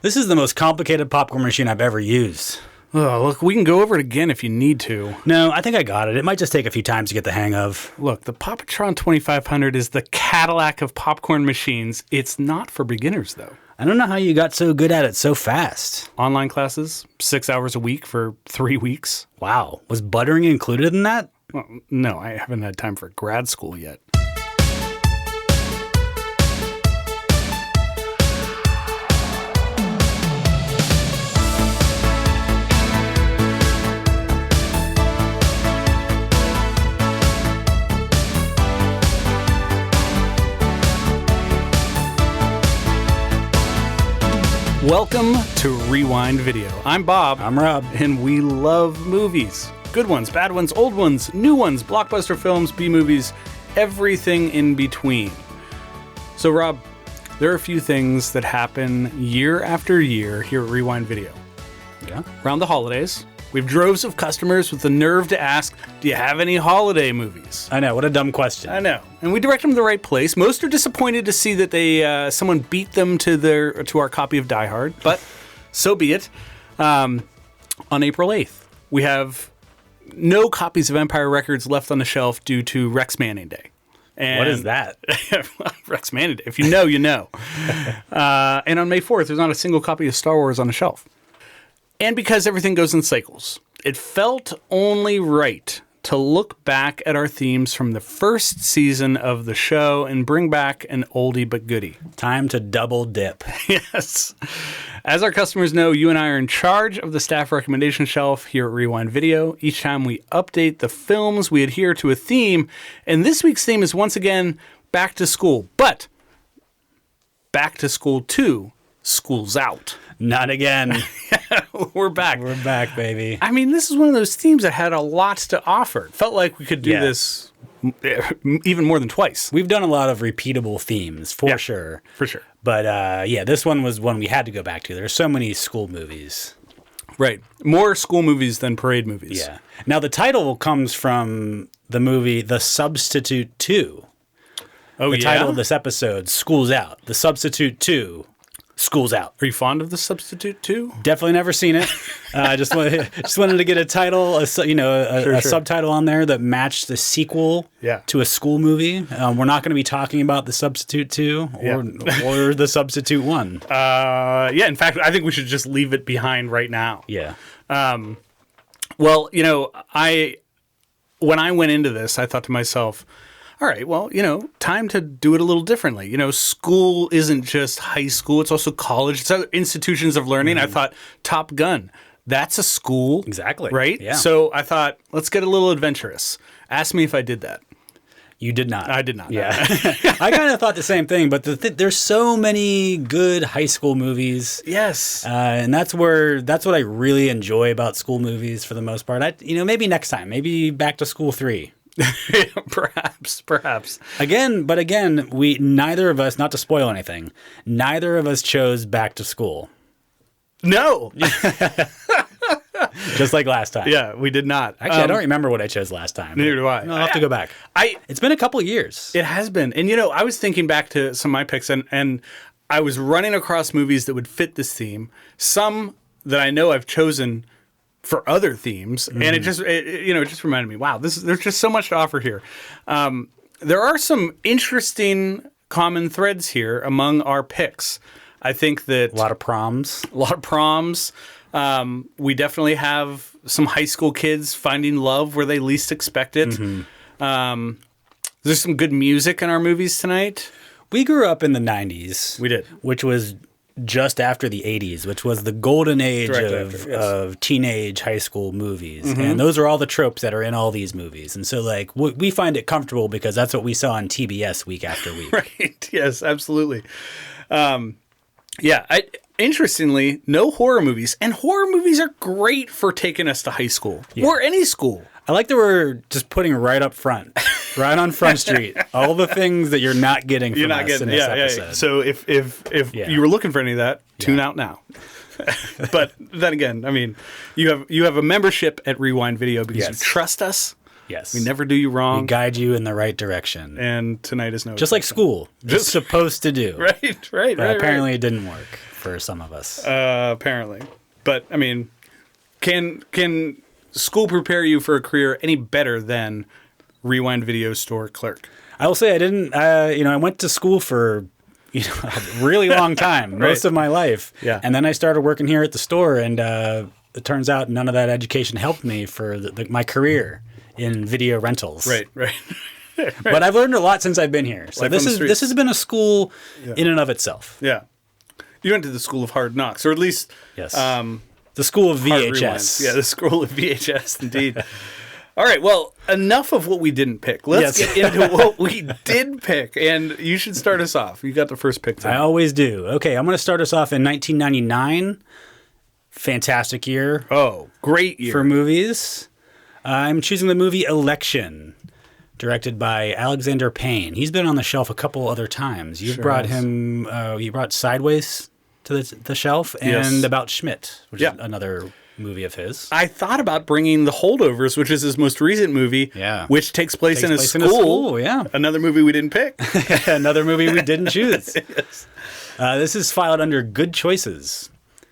This is the most complicated popcorn machine I've ever used. Oh, look, we can go over it again if you need to. No, I think I got it. It might just take a few times to get the hang of. Look, the Popatron 2500 is the Cadillac of popcorn machines. It's not for beginners, though. I don't know how you got so good at it so fast. Online classes, 6 hours a week for 3 weeks. Wow. Was buttering included in that? Well, no, I haven't had time for grad school yet. Welcome to Rewind Video. I'm Bob. I'm Rob. And we love movies. Good ones, bad ones, old ones, new ones, blockbuster films, B-movies, everything in between. So, Rob, there are a few things that happen year after year here at Rewind Video. Yeah? Around the holidays, we have droves of customers with the nerve to ask, do you have any holiday movies? I know. What a dumb question. I know. And we direct them to the right place. Most are disappointed to see that someone beat them to our copy of Die Hard, but so be it. On April 8th, we have no copies of Empire Records left on the shelf due to Rex Manning Day. And what is that? Rex Manning Day. If you know, you know. And on May 4th, there's not a single copy of Star Wars on the shelf. And because everything goes in cycles, it felt only right to look back at our themes from the first season of the show and bring back an oldie but goodie. Time to double dip. Yes. As our customers know, you and I are in charge of the staff recommendation shelf here at Rewind Video. Each time we update the films, we adhere to a theme. And this week's theme is once again back to school. But back to school 2, school's out. Not again. We're back. We're back, baby. I mean, this is one of those themes that had a lot to offer. It felt like we could do this even more than twice. We've done a lot of repeatable themes, for sure. For sure. But this one was one we had to go back to. There's so many school movies. Right. More school movies than parade movies. Yeah. Now, the title comes from the movie The Substitute 2. Oh, the title of this episode, School's Out. The Substitute 2. School's Out. Are you fond of The Substitute 2? Definitely never seen it. Just wanted to get a title, a subtitle on there that matched the sequel to a school movie. We're not going to be talking about The Substitute 2 or The Substitute 1. In fact, I think we should just leave it behind right now. Yeah. Well, when I went into this, I thought to myself, all right, well, time to do it a little differently. School isn't just high school. It's also college. It's other institutions of learning. I thought Top Gun, that's a school. Exactly. Right? Yeah. So I thought, let's get a little adventurous. Ask me if I did that. You did not. I did not. Yeah. I kind of thought the same thing, but there's so many good high school movies. Yes. And that's what I really enjoy about school movies for the most part. Maybe next time, maybe Back to School 3. Perhaps. Again, neither of us, not to spoil anything, neither of us chose Back to School. No. Just like last time. Yeah, we did not. Actually, I don't remember what I chose last time. Neither do I. I'll have to go back. It's been a couple of years. It has been. And, I was thinking back to some of my picks, and I was running across movies that would fit this theme. Some that I know I've chosen for other themes, and it just reminded me, wow, there's just so much to offer here. There are some interesting common threads here among our picks. I think that a lot of proms. We definitely have some high school kids finding love where they least expect it. Mm-hmm. There's some good music in our movies tonight. We grew up in the 90s. We did. Which was just after the 80s, which was the golden age of teenage high school movies. Mm-hmm. And those are all the tropes that are in all these movies. And so, we find it comfortable because that's what we saw on TBS week after week. Right. Yes, absolutely. Interestingly, no horror movies. And horror movies are great for taking us to high school or any school. I like that we're just putting right up front, right on Front Street, all the things that you're not getting from us in this episode. Yeah. So if you were looking for any of that, tune out now. But then again, I mean, you have a membership at Rewind Video because you trust us. Yes. We never do you wrong. We guide you in the right direction. And tonight is no Just like school. Just supposed to do. Right. Apparently it didn't work. for some of us. Apparently. But, I mean, can school prepare you for a career any better than Rewind Video Store clerk? I will say I didn't, I went to school for a really long time, most of my life. Yeah. And then I started working here at the store, and it turns out none of that education helped me for my career in video rentals. Right. But I've learned a lot since I've been here. So this has been a school in and of itself. Yeah. You went to the School of Hard Knocks, or at least... Yes. The School of VHS. Yeah, the School of VHS, indeed. All right, well, enough of what we didn't pick. Let's get into what we did pick, and you should start us off. You got the first pick today. I always do. Okay, I'm going to start us off in 1999. Fantastic year. Oh, great year. For movies. I'm choosing the movie Election, directed by Alexander Payne. He's been on the shelf a couple other times. You brought him, you brought Sideways to the shelf, and About Schmidt, which is another movie of his. I thought about bringing The Holdovers, which is his most recent movie, which takes place in a school. Another movie we didn't pick. Another movie we didn't choose. Yes. This is filed under Good Choices.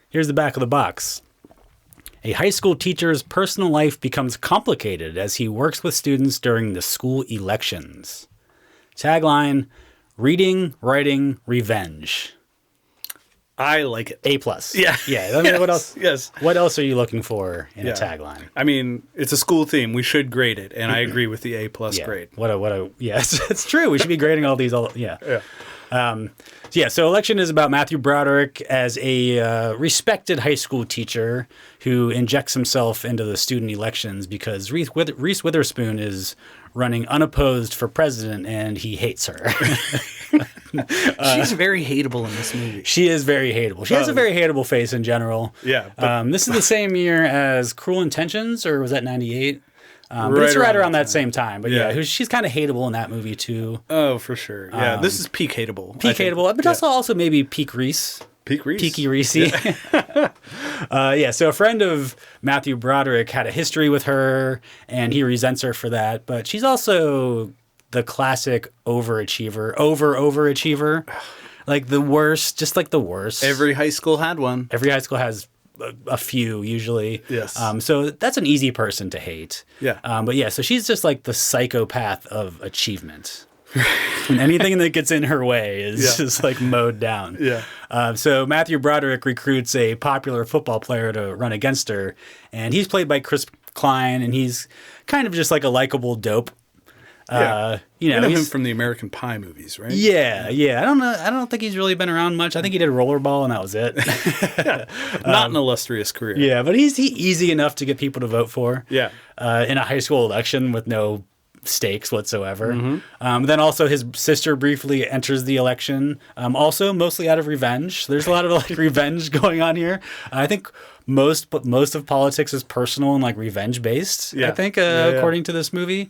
Here's the back of the box. A high school teacher's personal life becomes complicated as he works with students during the school elections. Tagline, reading, writing, revenge. I like it. A+. Yeah. I mean, what else? Yes. What else are you looking for in a tagline? I mean, it's a school theme. We should grade it, and I agree with the A+ grade. It's true. We should be grading all these. So Election is about Matthew Broderick as a respected high school teacher who injects himself into the student elections because Reese Witherspoon is running unopposed for president, and he hates her. She's very hateable in this movie. She is very hateable. She has a very hateable face in general. Yeah. This is the same year as Cruel Intentions, or was that 98? But it's right around that same time. But she's kind of hateable in that movie too. Oh, for sure. Yeah, this is peak hateable. But also maybe peak Reese. Peaky Reese. So a friend of Matthew Broderick had a history with her, and he resents her for that. But she's also the classic overachiever. Like the worst, just like the worst. Every high school had one. Every high school has a few usually. Yes. So that's an easy person to hate. Yeah. So she's just like the psychopath of achievement. And anything that gets in her way is just like mowed down. Yeah. So Matthew Broderick recruits a popular football player to run against her, and he's played by Chris Klein, and he's kind of just like a likable dope. You know him from the American Pie movies, right? Yeah. I don't think he's really been around much. I think he did Rollerball, and that was it. Not an illustrious career. Yeah, but he's easy enough to get people to vote for. Yeah. In a high school election with no stakes whatsoever. Then also his sister briefly enters the election, also mostly out of revenge. There's a lot of like revenge going on here. I think most of politics is personal and like revenge based. I think according to this movie.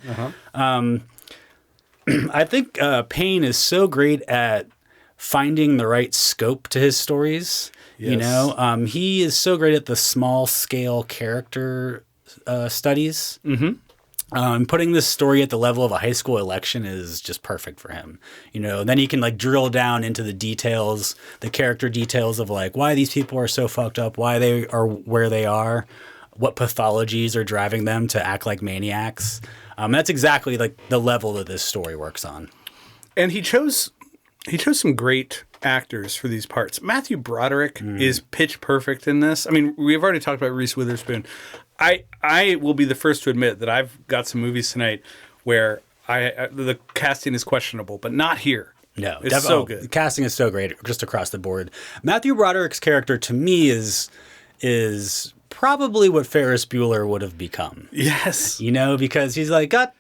I think Payne is so great at finding the right scope to his stories. Yes. You know, he is so great at the small scale character studies. Putting this story at the level of a high school election is just perfect for him. You know, then he can like drill down into the details, the character details of like why these people are so fucked up, why they are where they are, what pathologies are driving them to act like maniacs. That's exactly like the level that this story works on. And he chose some great actors for these parts. Matthew Broderick is pitch perfect in this. I mean, we've already talked about Reese Witherspoon. I will be the first to admit that I've got some movies tonight where the casting is questionable, but not here. No, it's so good. The casting is so great just across the board. Matthew Broderick's character to me is probably what Ferris Bueller would have become. Yes, you know, because he's got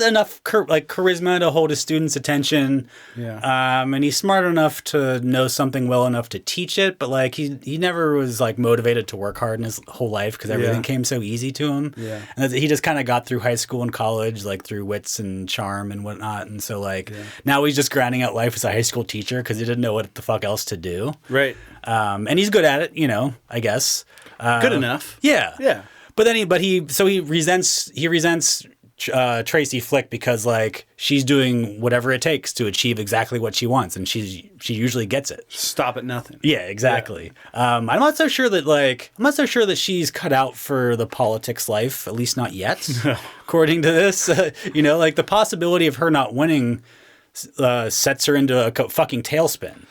enough charisma to hold his students' attention. Yeah. And he's smart enough to know something well enough to teach it, but like he never was like motivated to work hard in his whole life because everything came so easy to him. Yeah. And he just kind of got through high school and college like through wits and charm and whatnot. And so now he's just grinding out life as a high school teacher because he didn't know what the fuck else to do. Right. And he's good at it, you know, I guess. Good enough. Yeah. Yeah. But then he resents Tracy Flick because like she's doing whatever it takes to achieve exactly what she wants, and she usually gets it. Stop at nothing. Yeah, exactly. Yeah. I'm not so sure that she's cut out for the politics life, at least not yet. According to this, like the possibility of her not winning sets her into a fucking tailspin.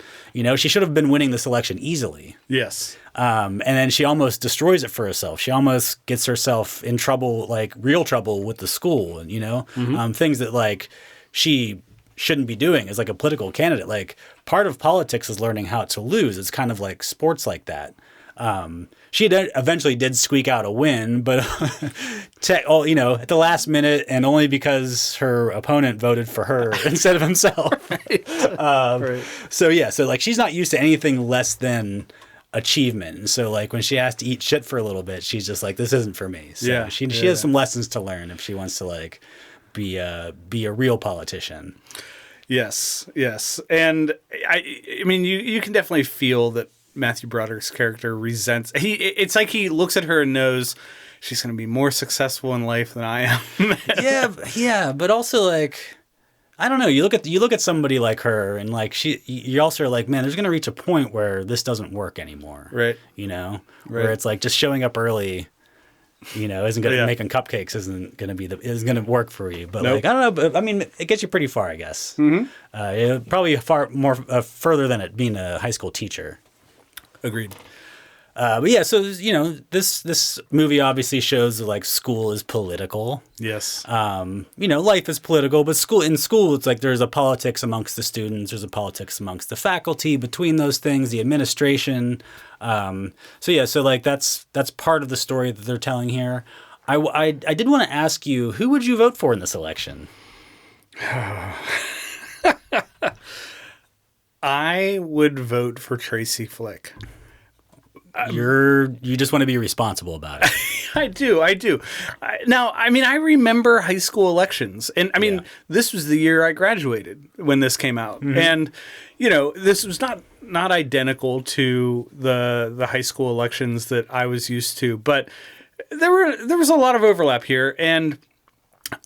She should have been winning this election easily. Yes. And then she almost destroys it for herself. She almost gets herself in trouble, like real trouble with the school, and things that like she shouldn't be doing as like a political candidate. Like part of politics is learning how to lose. It's kind of like sports like that. She eventually did squeak out a win, but at the last minute, and only because her opponent voted for her instead of himself. Right. So like she's not used to anything less than achievement, and so like when she has to eat shit for a little bit, she's just like, this isn't for me. So she has some lessons to learn if she wants to like be a real politician. Yes, and I mean you can definitely feel that Matthew Broderick's character resents. It's like he looks at her and knows she's going to be more successful in life than I am. yeah, but also like I don't know. You look at somebody like her, and like you also are like, man, there's going to reach a point where this doesn't work anymore, right? Where it's like just showing up early, isn't going to making cupcakes isn't going to work for you. But like I don't know. But I mean, it gets you pretty far, I guess. Mm-hmm. Probably far more further than it being a high school teacher. Agreed. But yeah, so this movie obviously shows that like school is political. Yes. Life is political, but in school it's like there's a politics amongst the students, there's a politics amongst the faculty, between those things, the administration. So like that's part of the story that they're telling here. I did want to ask you, who would you vote for in this election? I would vote for Tracy Flick. You just want to be responsible about it. I do. Now, I mean, I remember high school elections, and I mean, this was the year I graduated when this came out, and this was not identical to the high school elections that I was used to, but there was a lot of overlap here, and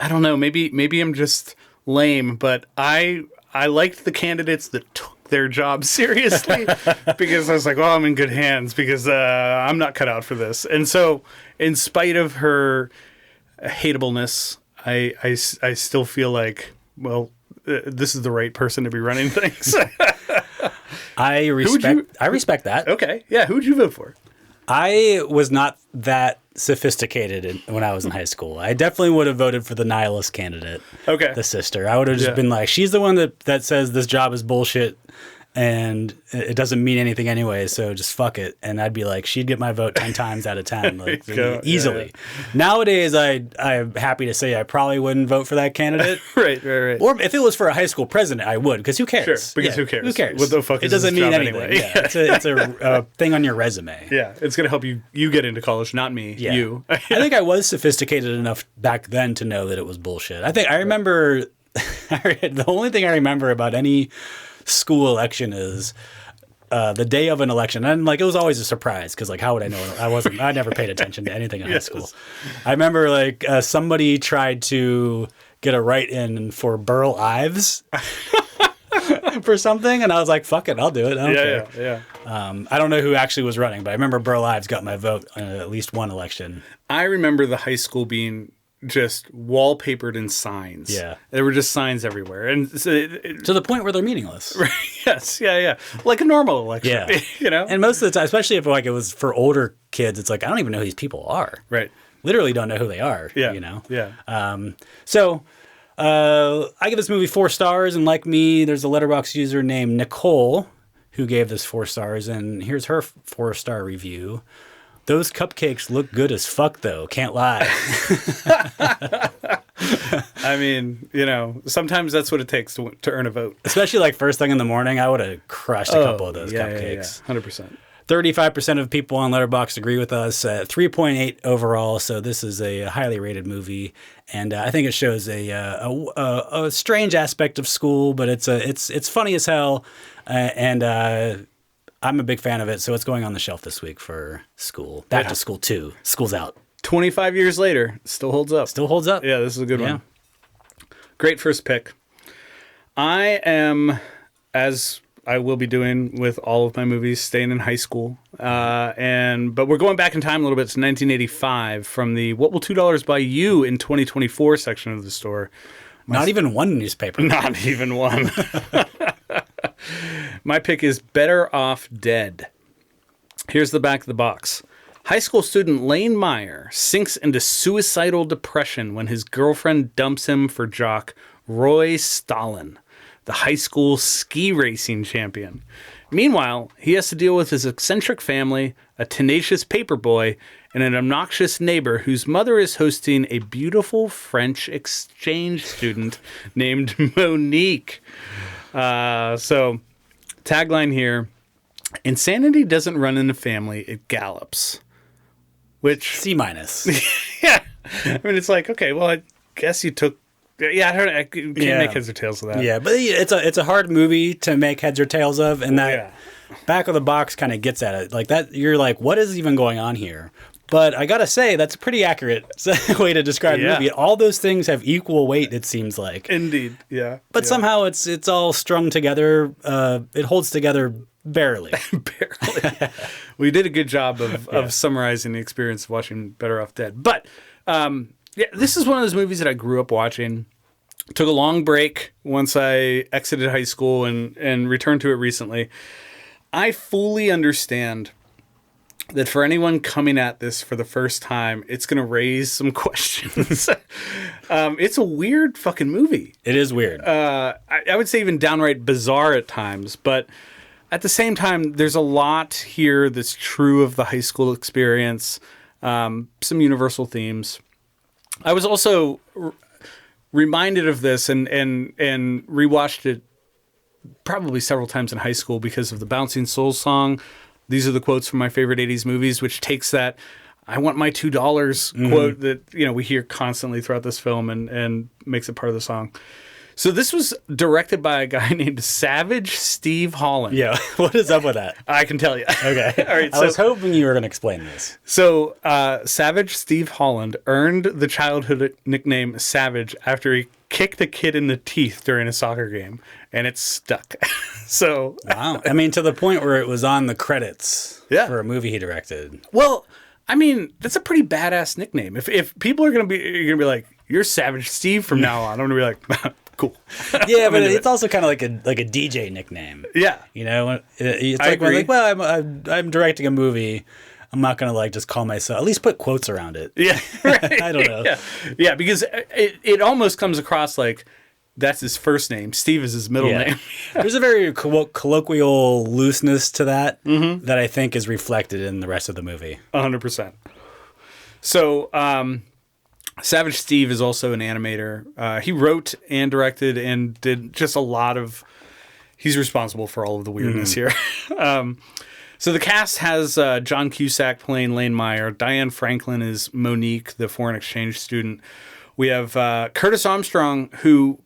I don't know, maybe I'm just lame, but I liked the candidates that took their job seriously because I was like, well, I'm in good hands because I'm not cut out for this. And so in spite of her hateableness, I still feel like, well, this is the right person to be running things. I respect that. Okay. Yeah. Who would you vote for? I was not that sophisticated when I was in high school. I definitely would have voted for the nihilist candidate. Okay. The sister. I would have just been like, she's the one that says this job is bullshit and it doesn't mean anything anyway, so just fuck it. And I'd be like, she'd get my vote 10 times out of 10, like, easily. Yeah. Nowadays, I'm happy to say I probably wouldn't vote for that candidate. Right. Or if it was for a high school president, I would, because who cares? Sure, because who cares? Who cares? What the fuck is it doesn't this mean job anything. Anyway? Yeah, it's a thing on your resume. Yeah, it's going to help you get into college, not me, you. I think I was sophisticated enough back then to know that it was bullshit. I remember, the only thing I remember about any school election is the day of an election, and like it was always a surprise because like how would I know? I never paid attention to anything in high school. I remember like somebody tried to get a write-in for Burl Ives for something, and I was like, "Fuck it, I'll do it." I don't care. Yeah. I don't know who actually was running, but I remember Burl Ives got my vote in at least one election. I remember the high school being just wallpapered in signs. Yeah. There were just signs everywhere. And so to the point where they're meaningless. Yes. Yeah. Like a normal election. Yeah. And most of the time, especially if like it was for older kids, it's like, I don't even know who these people are. Right. Literally don't know who they are. Yeah. Yeah. So I give this movie 4 stars, and like me, there's a Letterboxd user named Nicole who gave this 4 stars, and here's her 4-star review. Those cupcakes look good as fuck, though. Can't lie. I mean, sometimes that's what it takes to earn a vote. Especially like first thing in the morning, I would have crushed a couple of those cupcakes. Yeah. 100%. 35% of people on Letterboxd agree with us. 3.8 overall, so this is a highly rated movie, and I think it shows a strange aspect of school, but it's funny as hell, and I'm a big fan of it, so it's going on the shelf this week for school. Back to School 2. School's out. 25 years later, it still holds up. Still holds up. Yeah, this is a good one. Great first pick. I am, as I will be doing with all of my movies, staying in high school. But we're going back in time a little bit to 1985 from the What Will $2 Buy You in 2024 section of the store. Not even one newspaper. Not even one. My pick is Better Off Dead. Here's the back of the box. High school student Lane Meyer sinks into suicidal depression when his girlfriend dumps him for jock Roy Stalin, the high school ski racing champion. Meanwhile, he has to deal with his eccentric family, a tenacious paperboy, and an obnoxious neighbor whose mother is hosting a beautiful French exchange student named Monique. So, tagline here, insanity doesn't run in the family, it gallops. Which C-. Yeah. I mean, it's like, okay, well, I guess you took... Yeah, I can't make heads or tails of that. Yeah, but it's a hard movie to make heads or tails of, and that back of the box kind of gets at it. Like that, you're like, what is even going on here? But I gotta say, that's a pretty accurate way to describe the movie. All those things have equal weight, it seems like. Indeed, yeah. But somehow it's all strung together. It holds together barely. Barely. We did a good job of summarizing the experience of watching Better Off Dead. But this is one of those movies that I grew up watching. Took a long break once I exited high school and returned to it recently. I fully understand that for anyone coming at this for the first time, it's going to raise some questions. It's a weird fucking movie. It is weird. I would say even downright bizarre at times, but at the same time, there's a lot here that's true of the high school experience, some universal themes. I was also reminded of this and rewatched it probably several times in high school because of the Bouncing Souls song. These are the quotes from my favorite 80s movies, which takes that I want my $2 quote that we hear constantly throughout this film and makes it part of the song. So this was directed by a guy named Savage Steve Holland. Yeah, what is up with that? I can tell you. Okay. All right. I was hoping you were going to explain this. So Savage Steve Holland earned the childhood nickname Savage after he kicked a kid in the teeth during a soccer game, and it stuck. So wow. I mean, to the point where it was on the credits for a movie he directed. Well, I mean, that's a pretty badass nickname. If people are going to be like, you're Savage Steve from now on, I'm going to be like, cool. Yeah, but it's also kind of like a DJ nickname. Yeah. It's like, I'm directing a movie. I'm not going to just call myself, at least put quotes around it. Yeah. Right. I don't know. Yeah, because it almost comes across like that's his first name. Steve is his middle name. There's a very colloquial looseness to that that I think is reflected in the rest of the movie. 100%. So, Savage Steve is also an animator. He wrote and directed and did just a lot of... He's responsible for all of the weirdness here. So the cast has John Cusack playing Lane Meyer. Diane Franklin is Monique, the foreign exchange student. We have Curtis Armstrong, who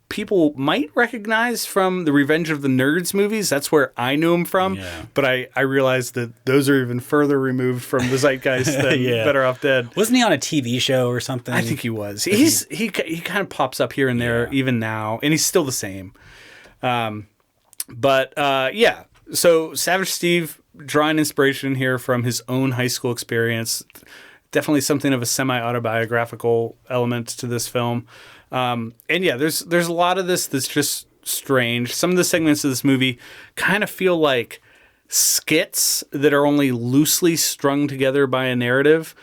people might recognize from the Revenge of the Nerds movies. That's where I knew him from. Yeah. But I realized that those are even further removed from the zeitgeist than Better Off Dead. Wasn't he on a TV show or something? I think he was. He kind of pops up here and there even now, and he's still the same. So Savage Steve drawing inspiration here from his own high school experience. Definitely something of a semi-autobiographical element to this film. There's a lot of this that's just strange. Some of the segments of this movie kind of feel like skits that are only loosely strung together by a narrative.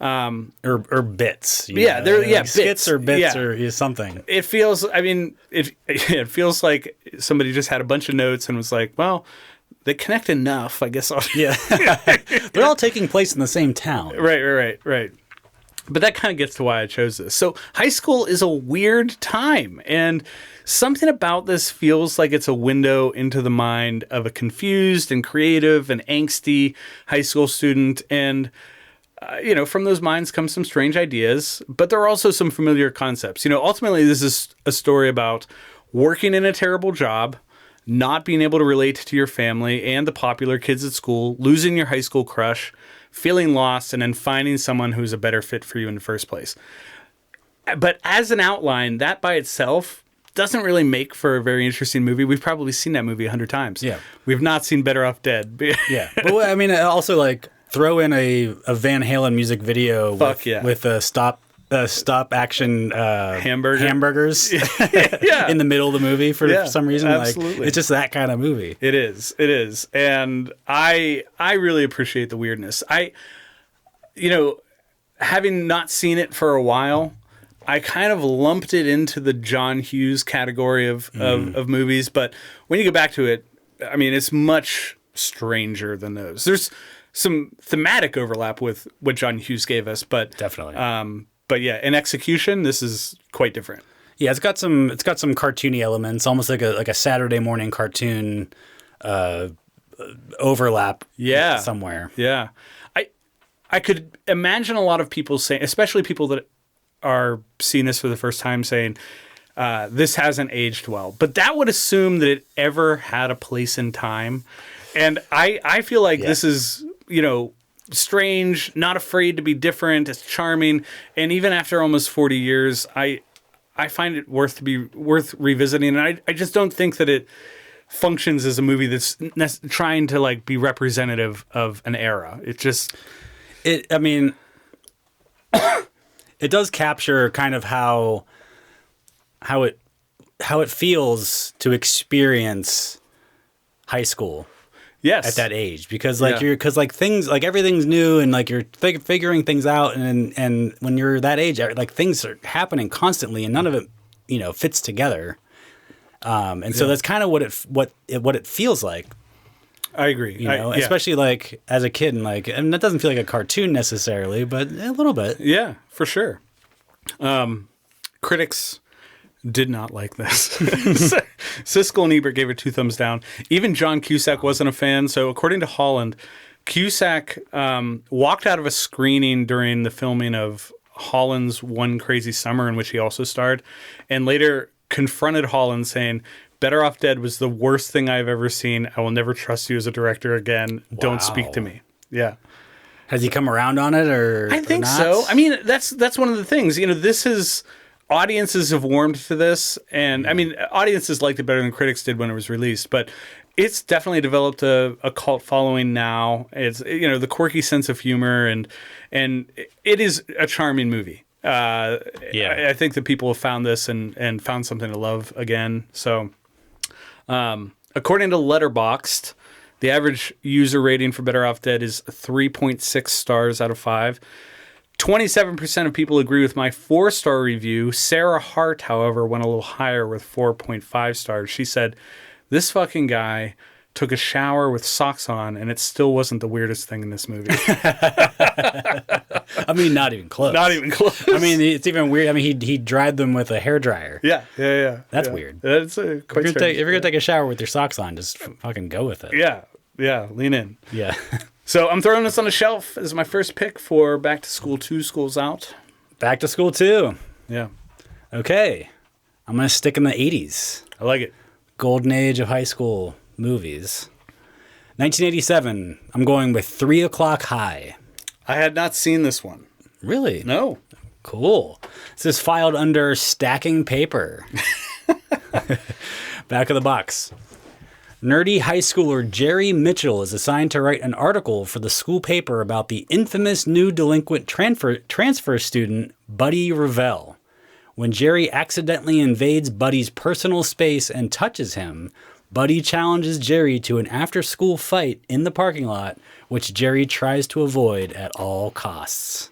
Or bits. Bits. Skits or bits or something. It feels, it feels like somebody just had a bunch of notes and was like, well, they connect enough, I guess. They're all taking place in the same town. Right. But that kind of gets to why I chose this. So high school is a weird time, and something about this feels like it's a window into the mind of a confused and creative and angsty high school student. And, from those minds come some strange ideas, but there are also some familiar concepts. Ultimately, this is a story about working in a terrible job, not being able to relate to your family and the popular kids at school, losing your high school crush, feeling lost, and then finding someone who's a better fit for you in the first place. But as an outline, that by itself doesn't really make for a very interesting movie. We've probably seen that movie 100 times. Yeah. We've not seen Better Off Dead. Yeah. But I mean, also like throw in a Van Halen music video with a stop action hamburgers in the middle of the movie for some reason. Absolutely. Like, it's just that kind of movie. It is. And I really appreciate the weirdness. Having not seen it for a while, I kind of lumped it into the John Hughes category of movies. But when you go back to it, I mean, it's much stranger than those. There's some thematic overlap with what John Hughes gave us, but definitely. But yeah, in execution, this is quite different. Yeah, it's got some cartoony elements, almost like a Saturday morning cartoon overlap. Yeah, somewhere. Yeah, I could imagine a lot of people saying, especially people that are seeing this for the first time, saying this hasn't aged well. But that would assume that it ever had a place in time, and I feel like this is strange, not afraid to be different. It's charming, and even after almost 40 years, I find it worth revisiting. And I just don't think that it functions as a movie that's trying to like be representative of an era. It just I mean, it does capture kind of how it feels to experience high school. Yes. At that age, because things, like everything's new and like you're figuring things out, and when you're that age, like things are happening constantly and none of it, fits together. So that's kind of what it feels like. I agree. Especially like as a kid, and that doesn't feel like a cartoon necessarily, but a little bit. Yeah, for sure. Critics did not like this. Siskel and Ebert gave it 2 thumbs down. Even John Cusack wasn't a fan. So according to Holland, Cusack walked out of a screening during the filming of Holland's One Crazy Summer, in which he also starred, and later confronted Holland saying, "Better Off Dead was the worst thing I've ever seen. I will never trust you as a director again. Wow. Don't speak to me." Yeah. Has he come around on it, or I think so. I mean, that's one of the things. This is... Audiences have warmed to this, and I mean, audiences liked it better than critics did when it was released, but it's definitely developed a cult following now. It's, the quirky sense of humor, and it is a charming movie. I think that people have found this and found something to love again. So, according to Letterboxd, the average user rating for Better Off Dead is 3.6 stars out of 5. 27% of people agree with my 4-star review. Sarah Hart, however, went a little higher with 4.5 stars. She said, "This fucking guy took a shower with socks on, and it still wasn't the weirdest thing in this movie." I mean, not even close. Not even close. I mean, it's even weird. I mean, he dried them with a hairdryer. Yeah. That's weird. That's quite strange. If you're going to take a shower with your socks on, just fucking go with it. Yeah, lean in. Yeah. So I'm throwing this on the shelf as my first pick for Back to School 2, School's Out. Back to School 2. Yeah. Okay. I'm going to stick in the 80s. I like it. Golden age of high school movies. 1987. I'm going with 3 O'Clock High. I had not seen this one. Really? No. Cool. This is filed under stacking paper. Back of the box. Nerdy high schooler Jerry Mitchell is assigned to write an article for the school paper about the infamous new delinquent transfer student, Buddy Revell. When Jerry accidentally invades Buddy's personal space and touches him, Buddy challenges Jerry to an after-school fight in the parking lot, which Jerry tries to avoid at all costs.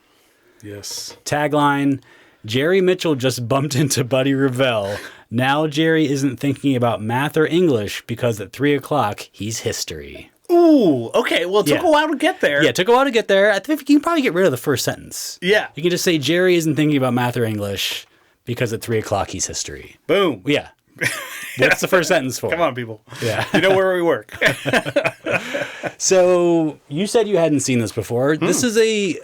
Yes. Tagline, Jerry Mitchell just bumped into Buddy Revell. Now Jerry isn't thinking about math or English because at 3 o'clock, he's history. Ooh, okay. Well, it took a while to get there. Yeah, it took a while to get there. I think you can probably get rid of the first sentence. Yeah. You can just say Jerry isn't thinking about math or English because at 3 o'clock, he's history. Boom. Yeah. What's the first sentence for? Come on, people. Yeah. You know where we work. So you said you hadn't seen this before. This is a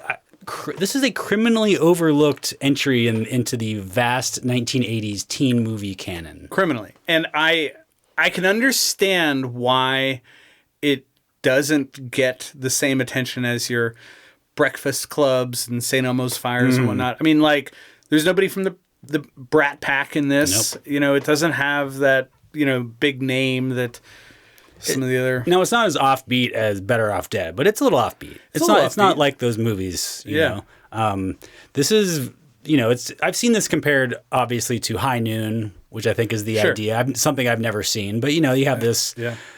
criminally overlooked entry into the vast 1980s teen movie canon. Criminally. And I I can understand why it doesn't get the same attention as your Breakfast Clubs and St. Elmo's Fires and whatnot. I mean, like, there's nobody from the Brat Pack in this. Nope. You know, it doesn't have that, you know, big name that some of the other... No, it's not as offbeat as Better Off Dead, but it's a little offbeat. It's not like those movies, you know. This is, you know, I've seen this compared, obviously, to High Noon, which I think is the idea. Something I've never seen. But, you know, you have this...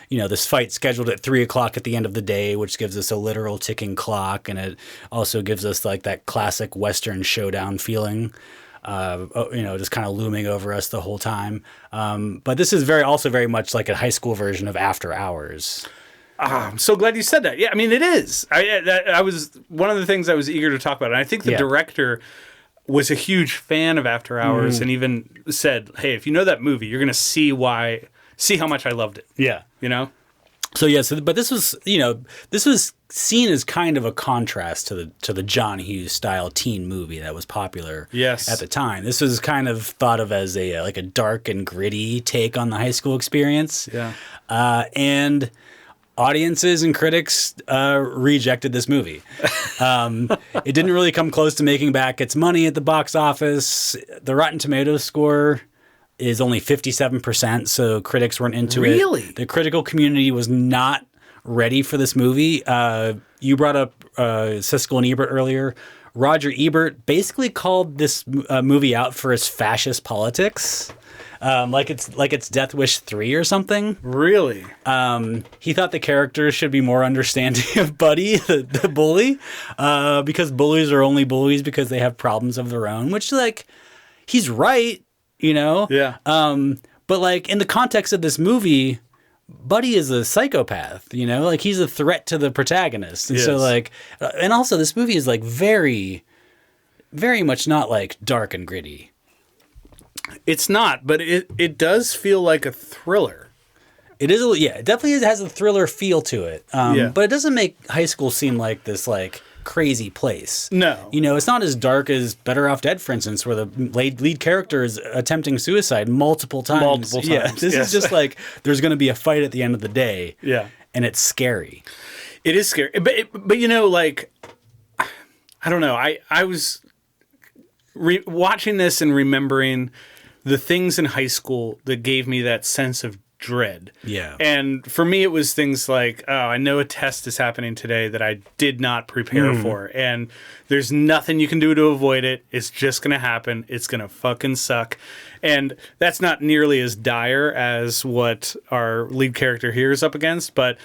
You know, this fight scheduled at 3:00 at the end of the day, which gives us a literal ticking clock, and it also gives us like that classic Western showdown feeling, you know, just kind of looming over us the whole time. But this is also very much like a high school version of After Hours. I'm so glad you said that. Yeah, I mean, it is. I was one of the things I was eager to talk about, and I think the director was a huge fan of After Hours, and even said, "Hey, if you know that movie, you're going to see how much I loved it." Yeah. You know? So, but this was, you know, this was seen as kind of a contrast to the John Hughes style teen movie that was popular at the time. This was kind of thought of as a dark and gritty take on the high school experience. Yeah. And audiences and critics rejected this movie. It didn't really come close to making back its money at the box office. The Rotten Tomatoes score is only 57%, so critics weren't into it. Really? The critical community was not ready for this movie. You brought up Siskel and Ebert earlier. Roger Ebert basically called this movie out for its fascist politics, like it's Death Wish 3 or something. Really? He thought the characters should be more understanding of Buddy, the bully, because bullies are only bullies because they have problems of their own, which, like, he's right. You know? Yeah. But, like, in the context of this movie, Buddy is a psychopath, you know? Like, he's a threat to the protagonist. And so, like, and also this movie is, like, very, very much not, like, dark and gritty. It's not, but it does feel like a thriller. It is, it definitely has a thriller feel to it. But it doesn't make high school seem like this, like, crazy place. No. You know, it's not as dark as Better Off Dead, for instance, where the lead character is attempting suicide multiple times. Yeah, this is just like, there's going to be a fight at the end of the day. Yeah. And it's scary. It is scary. But you know, like, I don't know. I was watching this and remembering the things in high school that gave me that sense of dread. Yeah. And for me, it was things like, oh, I know a test is happening today that I did not prepare for. And there's nothing you can do to avoid it. It's just going to happen. It's going to fucking suck. And that's not nearly as dire as what our lead character here is up against. But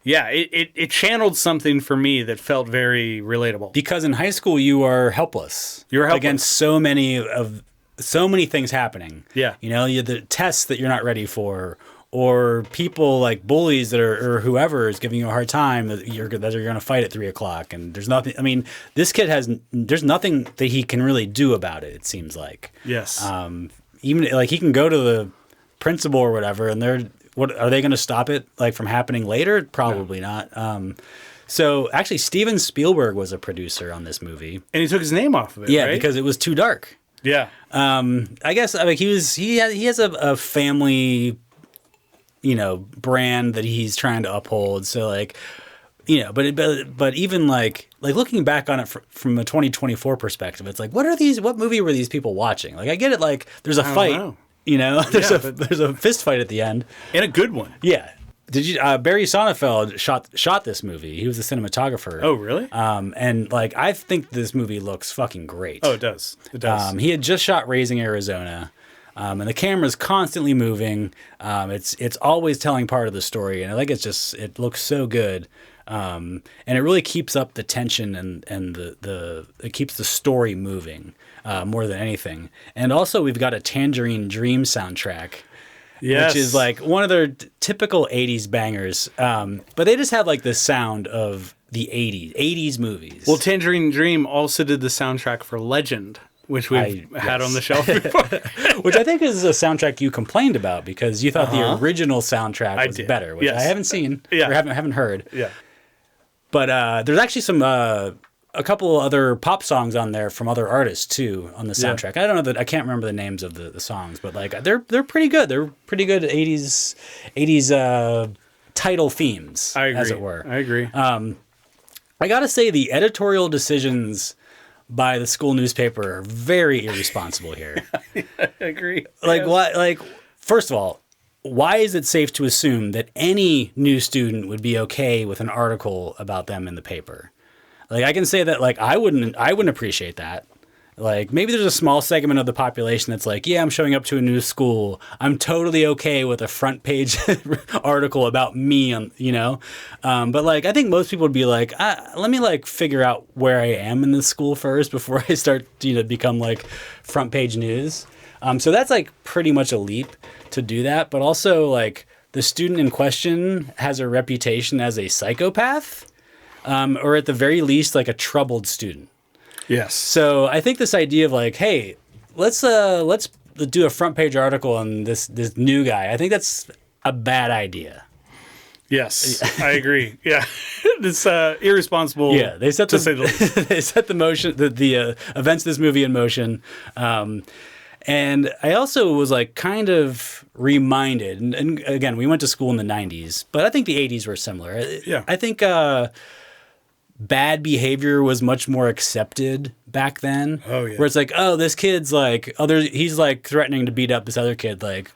yeah, it channeled something for me that felt very relatable. Because in high school, you are helpless. You're helpless. Against so many things happening. Yeah. You know, the tests that you're not ready for, or people like bullies that are, or whoever is giving you a hard time that you're going to fight at 3:00. And there's nothing, I mean, this kid there's nothing that he can really do about it seems like. Yes. Even like he can go to the principal or whatever, and what are they going to stop it like from happening later? Probably not. So actually Steven Spielberg was a producer on this movie. And he took his name off of it, yeah, right? because it was too dark. Yeah. I guess he has a family, you know, brand that he's trying to uphold. So like, you know, but even like looking back on it from a 2024 perspective, it's like, what movie were these people watching? Like, I get it. Like there's a fight, you know, there's a fist fight at the end, and a good one. Yeah. Did you? Barry Sonnenfeld shot this movie. He was the cinematographer. Oh, really? And like I think this movie looks fucking great. Oh, it does. It does. He had just shot Raising Arizona, and the camera's constantly moving. It's always telling part of the story, and I think it looks so good. And it really keeps up the tension and it keeps the story moving more than anything. And also we've got a Tangerine Dream soundtrack. Yes. Which is like one of their typical 80s bangers. But they just have like the sound of the 80s movies. Well, Tangerine Dream also did the soundtrack for Legend, which we've had on the shelf before. Which I think is a soundtrack you complained about because you thought the original soundtrack was better, which I haven't seen or haven't heard. Yeah. But there's actually some a couple other pop songs on there from other artists too on the soundtrack. I don't know that I can't remember the names of the songs, but like they're pretty good. They're pretty good 80s title themes, as it were. I agree. I gotta say the editorial decisions by the school newspaper are very irresponsible here. I agree. Like what? Like first of all, why is it safe to assume that any new student would be okay with an article about them in the paper? Like I can say that like I wouldn't appreciate that. Like maybe there's a small segment of the population that's like, yeah, I'm showing up to a new school. I'm totally okay with a front page article about me, but like I think most people would be like, let me like figure out where I am in this school first before I start to become like front page news. So that's like pretty much a leap to do that. But also like the student in question has a reputation as a psychopath, or at the very least like a troubled student. Yes. So I think this idea of like, hey, let's do a front page article on this new guy. I think that's a bad idea. Yes, I agree. Yeah, it's irresponsible. Yeah, they set the motion, the events of this movie in motion. And I also was like kind of reminded, and again, we went to school in the 90s, but I think the 80s were similar. Yeah. I think bad behavior was much more accepted back then. Oh, yeah. Where it's like, oh, this kid's like, he's like threatening to beat up this other kid. Like,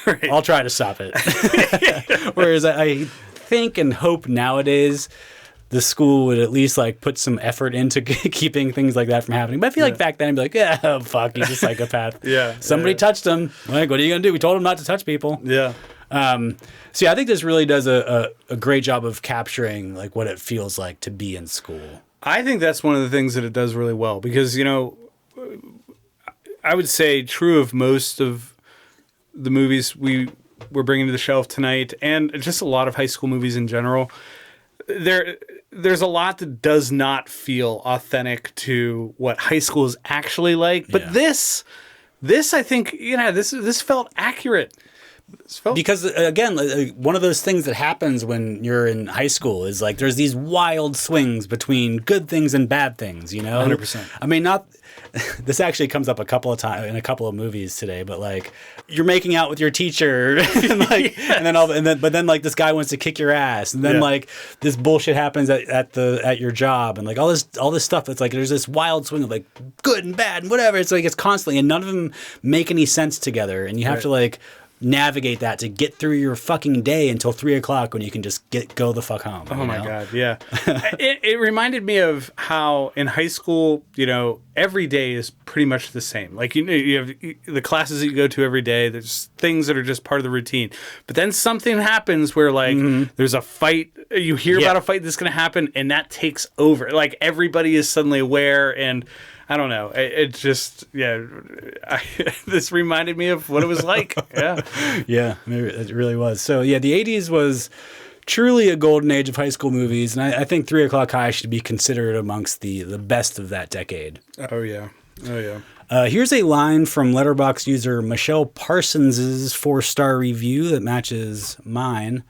right. I'll try to stop it. Whereas I think and hope nowadays the school would at least like put some effort into keeping things like that from happening. But I feel like back then I'd be like, yeah, oh, fuck, he's a psychopath. Somebody touched him. Like, what are you going to do? We told him not to touch people. Yeah. So yeah, I think this really does a great job of capturing like what it feels like to be in school. I think that's one of the things that it does really well because, I would say true of most of the movies we're bringing to the shelf tonight and just a lot of high school movies in general, there's a lot that does not feel authentic to what high school is actually like. But this I think, this felt accurate. Because again, one of those things that happens when you're in high school is like there's these wild swings between good things and bad things, 100%. I mean, this actually comes up a couple of times in a couple of movies today, but like you're making out with your teacher and like but then like this guy wants to kick your ass and then like this bullshit happens at your job and like all this stuff. It's like there's this wild swing of like good and bad and whatever. It's like it's constantly and none of them make any sense together and you have to like navigate that to get through your fucking day until 3:00 when you can just go the fuck home. Oh my God. Yeah. It reminded me of how in high school, every day is pretty much the same. Like, you have the classes that you go to every day. There's things that are just part of the routine, but then something happens where like there's a fight, you hear about a fight that's going to happen and that takes over. Like everybody is suddenly aware and I don't know. It just, this reminded me of what it was like. Yeah. Yeah, it really was. So, yeah, the 80s was truly a golden age of high school movies. And I think 3:00 High should be considered amongst the best of that decade. Oh, yeah. Oh, yeah. Here's a line from Letterboxd user Michelle Parsons' 4-star review that matches mine.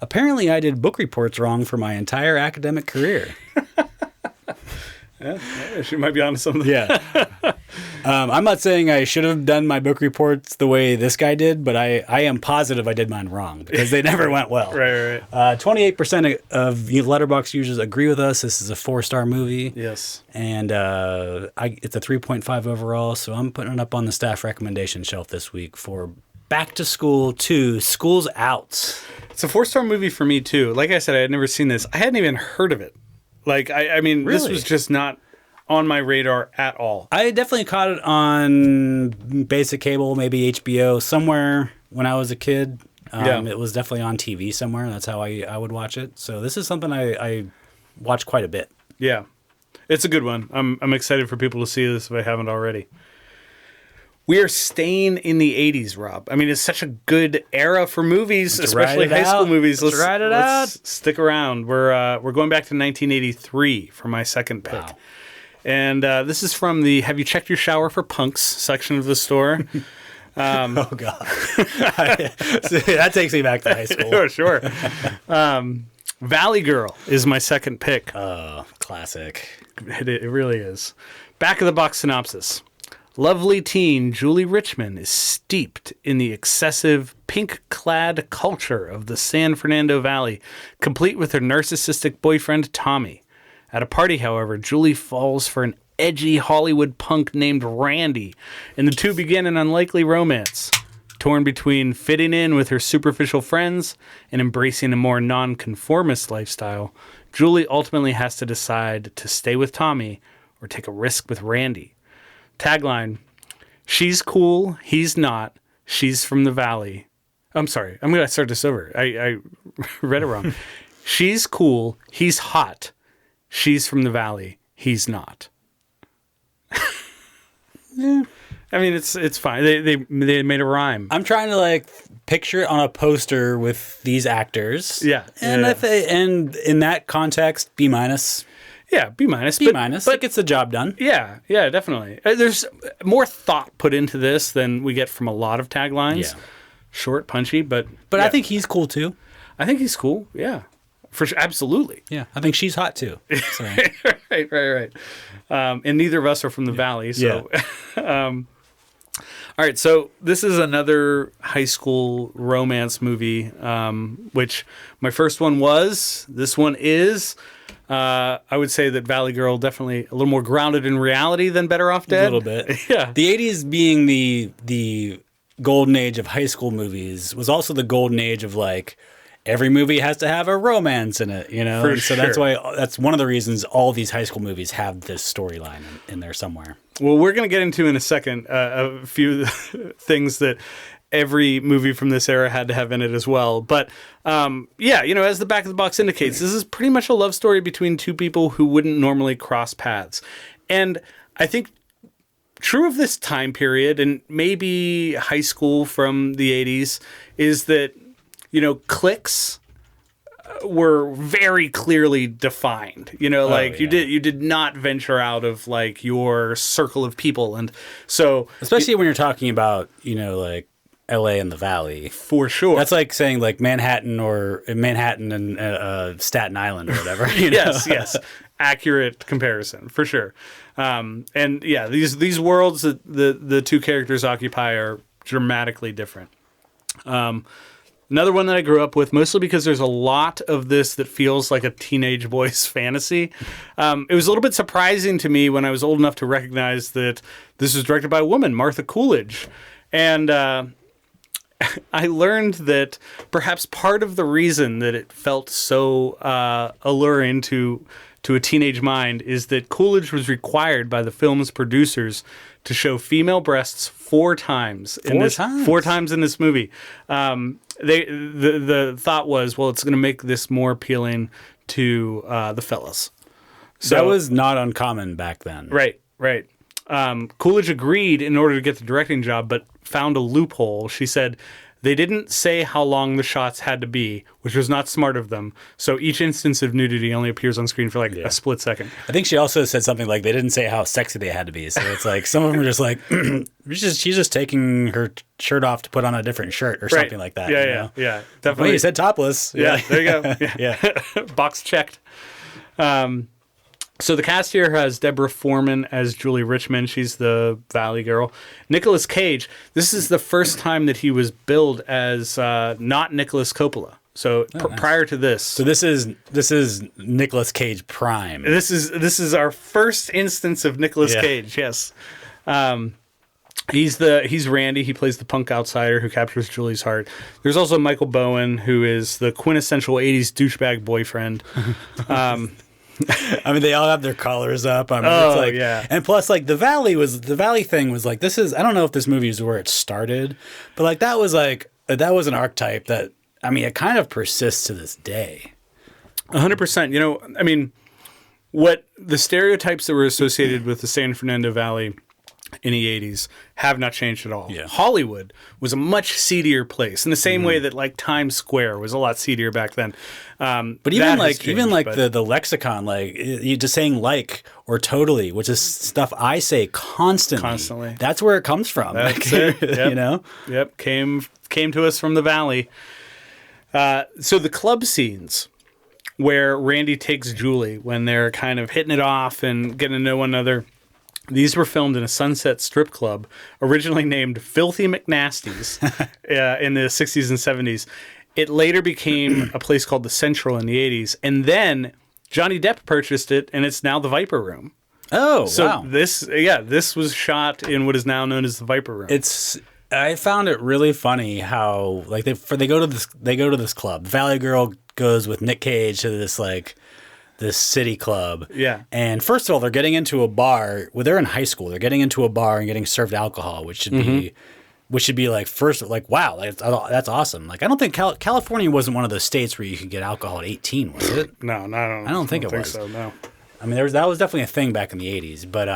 Apparently, I did book reports wrong for my entire academic career. Yeah, she might be onto something. Yeah. I'm not saying I should have done my book reports the way this guy did, but I am positive I did mine wrong because they never went well. Right. 28% of Letterboxd users agree with us. This is a 4-star movie. Yes. And it's a 3.5 overall, so I'm putting it up on the staff recommendation shelf this week for Back to School 2, School's Out. It's a 4-star movie for me, too. Like I said, I had never seen this. I hadn't even heard of it. Like, I mean, really? This was just not on my radar at all. I definitely caught it on basic cable, maybe HBO, somewhere when I was a kid. It was definitely on TV somewhere. That's how I would watch it. So this is something I watch quite a bit. Yeah. It's a good one. I'm excited for people to see this if I haven't already. We are staying in the 80s, Rob. I mean, it's such a good era for movies, especially high school movies. Let's ride it out. Stick around. We're going back to 1983 for my second pick. Wow. And this is from the Have You Checked Your Shower for Punks section of the store. Oh, God. That takes me back to high school. Sure. Valley Girl is my second pick. Classic. It really is. Back of the box synopsis. Lovely teen Julie Richmond is steeped in the excessive pink-clad culture of the San Fernando Valley, complete with her narcissistic boyfriend Tommy. At a party, however, Julie falls for an edgy Hollywood punk named Randy, and the two begin an unlikely romance. Torn between fitting in with her superficial friends and embracing a more nonconformist lifestyle, Julie ultimately has to decide to stay with Tommy or take a risk with Randy. Tagline, she's cool, he's not, she's from the Valley. I'm sorry, I'm going to start this over. I read it wrong. She's cool, he's hot, she's from the Valley, he's not. I mean, it's fine. They made a rhyme. I'm trying to like picture it on a poster with these actors. Yeah. And and in that context, B-. Yeah, B-. But it gets the job done. Yeah, definitely. There's more thought put into this than we get from a lot of taglines. Yeah. Short, punchy, but I think he's cool too. I think he's cool. Yeah, for sure, absolutely. Yeah, I think she's hot too. So. right. And neither of us are from the Valley, so. Yeah. All right, so this is another high school romance movie, which my first one was. This one is. I would say that Valley Girl definitely a little more grounded in reality than Better Off Dead. A little bit. Yeah. The 80s being the golden age of high school movies was also the golden age of like every movie has to have a romance in it, you know? So that's why that's one of the reasons all these high school movies have this storyline in there somewhere. Well, we're going to get into in a second a few things that every movie from this era had to have in it as well. But as the back of the box indicates, this is pretty much a love story between two people who wouldn't normally cross paths. And I think true of this time period, and maybe high school from the 80s, is that, cliques were very clearly defined. You did not venture out of like your circle of people. And so especially when you're talking about, like LA and the Valley. For sure. That's like saying like Manhattan and Staten Island or whatever. Yes. Accurate comparison, for sure. These worlds that the two characters occupy are dramatically different. Another one that I grew up with, mostly because there's a lot of this that feels like a teenage boy's fantasy. It was a little bit surprising to me when I was old enough to recognize that this was directed by a woman, Martha Coolidge. And I learned that perhaps part of the reason that it felt so alluring to a teenage mind is that Coolidge was required by the film's producers to show female breasts 4 times in this movie. The thought was, well, it's going to make this more appealing to the fellas. So that was not uncommon back then. Right. Coolidge agreed in order to get the directing job, but found a loophole. She said they didn't say how long the shots had to be, which was not smart of them. So each instance of nudity only appears on screen for like a split second. I think she also said something like they didn't say how sexy they had to be. So it's like some of them are just like, she's just taking her shirt off to put on a different shirt or something like that. Yeah, definitely. Well, you said topless. Yeah, there you go. Yeah. Box checked. So the cast here has Deborah Foreman as Julie Richmond. She's the Valley Girl. Nicolas Cage. This is the first time that he was billed as not Nicolas Coppola. So prior to this. So this is Nicolas Cage prime. This is our first instance of Nicolas Cage. Yes. He's Randy. He plays the punk outsider who captures Julie's heart. There's also Michael Bowen, who is the quintessential 80s douchebag boyfriend. I mean, they all have their collars up. And plus, like the Valley thing was like, this is, I don't know if this movie is where it started, but like that was an archetype that, I mean, it kind of persists to this day. 100%. What the stereotypes that were associated with the San Fernando Valley in the 80s have not changed at all. Yeah. Hollywood was a much seedier place in the same way that like Times Square was a lot seedier back then. But even the lexicon, like you just saying like or totally, which is stuff I say constantly. That's where it comes from. That's it. Yep. Yep. Came to us from the Valley. So the club scenes where Randy takes Julie when they're kind of hitting it off and getting to know one another. These were filmed in a Sunset strip club, originally named Filthy McNasty's in the 60s and 70s. It later became a place called the Central in the 80s. And then Johnny Depp purchased it, and it's now the Viper Room. Oh, so wow. This was shot in what is now known as the Viper Room. I found it really funny how like they go to this club. Valley Girl goes with Nick Cage to this city club. Yeah. And first of all, they're getting into a bar. Well, they're in high school. They're getting into a bar and getting served alcohol, which should be like first like wow, like that's awesome. Like I don't think California wasn't one of those states where you could get alcohol at 18, was it? No, I don't think it was. So, no. I mean, that was definitely a thing back in the 80s, but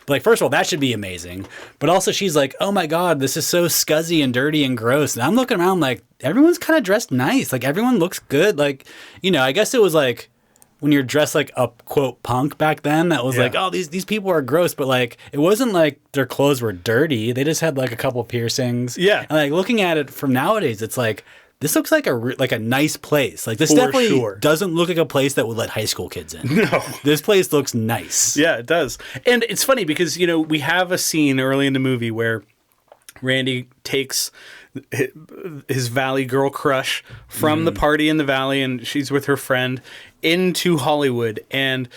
like first of all, that should be amazing. But also, she's like, "Oh my God, this is so scuzzy and dirty and gross." And I'm looking around like everyone's kind of dressed nice, like everyone looks good. Like I guess it was like when you're dressed like a quote punk back then, that was like, "Oh, these people are gross," but like it wasn't like their clothes were dirty. They just had like a couple piercings. Yeah, and like looking at it from nowadays, it's like. This looks like a nice place. Like this definitely doesn't look like a place that would let high school kids in. No. This place looks nice. Yeah, it does. And it's funny because, we have a scene early in the movie where Randy takes his Valley Girl crush from the party in the Valley, and she's with her friend, into Hollywood. And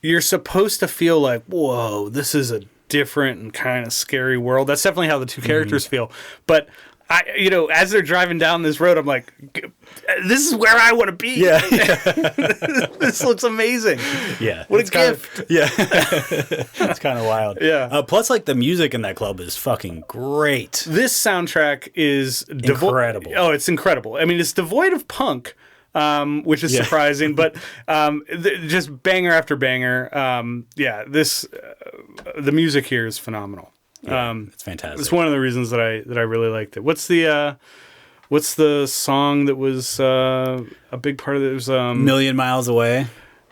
you're supposed to feel like, whoa, this is a different and kind of scary world. That's definitely how the two characters feel. But as they're driving down this road, I'm like, this is where I want to be. Yeah. This looks amazing. Yeah. What a gift. It's kind of wild. Yeah. Plus, like, the music in that club is fucking great. This soundtrack is incredible. Oh, it's incredible. I mean, it's devoid of punk, which is surprising, but just banger after banger. The music here is phenomenal. Yeah, it's fantastic. It's one of the reasons that I really liked it. What's the song that was a big part of it? It was Million Miles Away.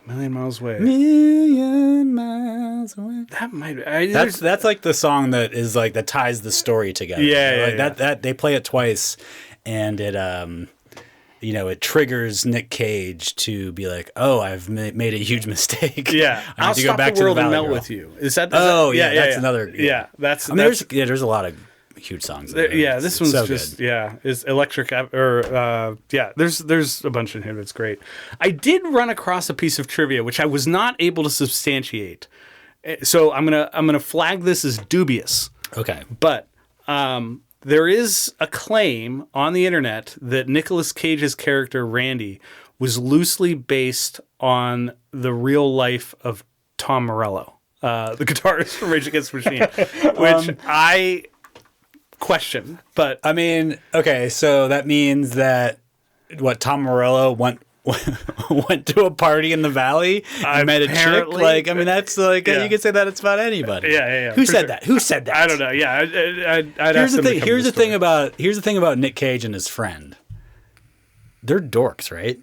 Million Miles Away. Million Miles Away. That might. That's like the song that is like that ties the story together. Yeah, That they play it twice, and it it triggers Nick Cage to be like, "Oh, I've made a huge mistake." Yeah, I have to go back the world to the and Valley melt Girl. with you. That's another. Yeah, that's. There's a lot of huge songs. This one's so just good. is electric There's a bunch in here that's great. I did run across a piece of trivia which I was not able to substantiate, so I'm gonna flag this as dubious. Okay, but there is a claim on the internet that Nicolas Cage's character Randy was loosely based on the real life of Tom Morello, the guitarist from Rage Against the Machine, which I question. But I mean, okay, so that means that Tom Morello went to a party in the Valley and met a chick. Like, I mean, that's like you could say that it's about anybody. Yeah. Who said that? Who said that? I don't know. Yeah, I'd here's the thing. Here's the thing about Nick Cage and his friend. They're dorks, right?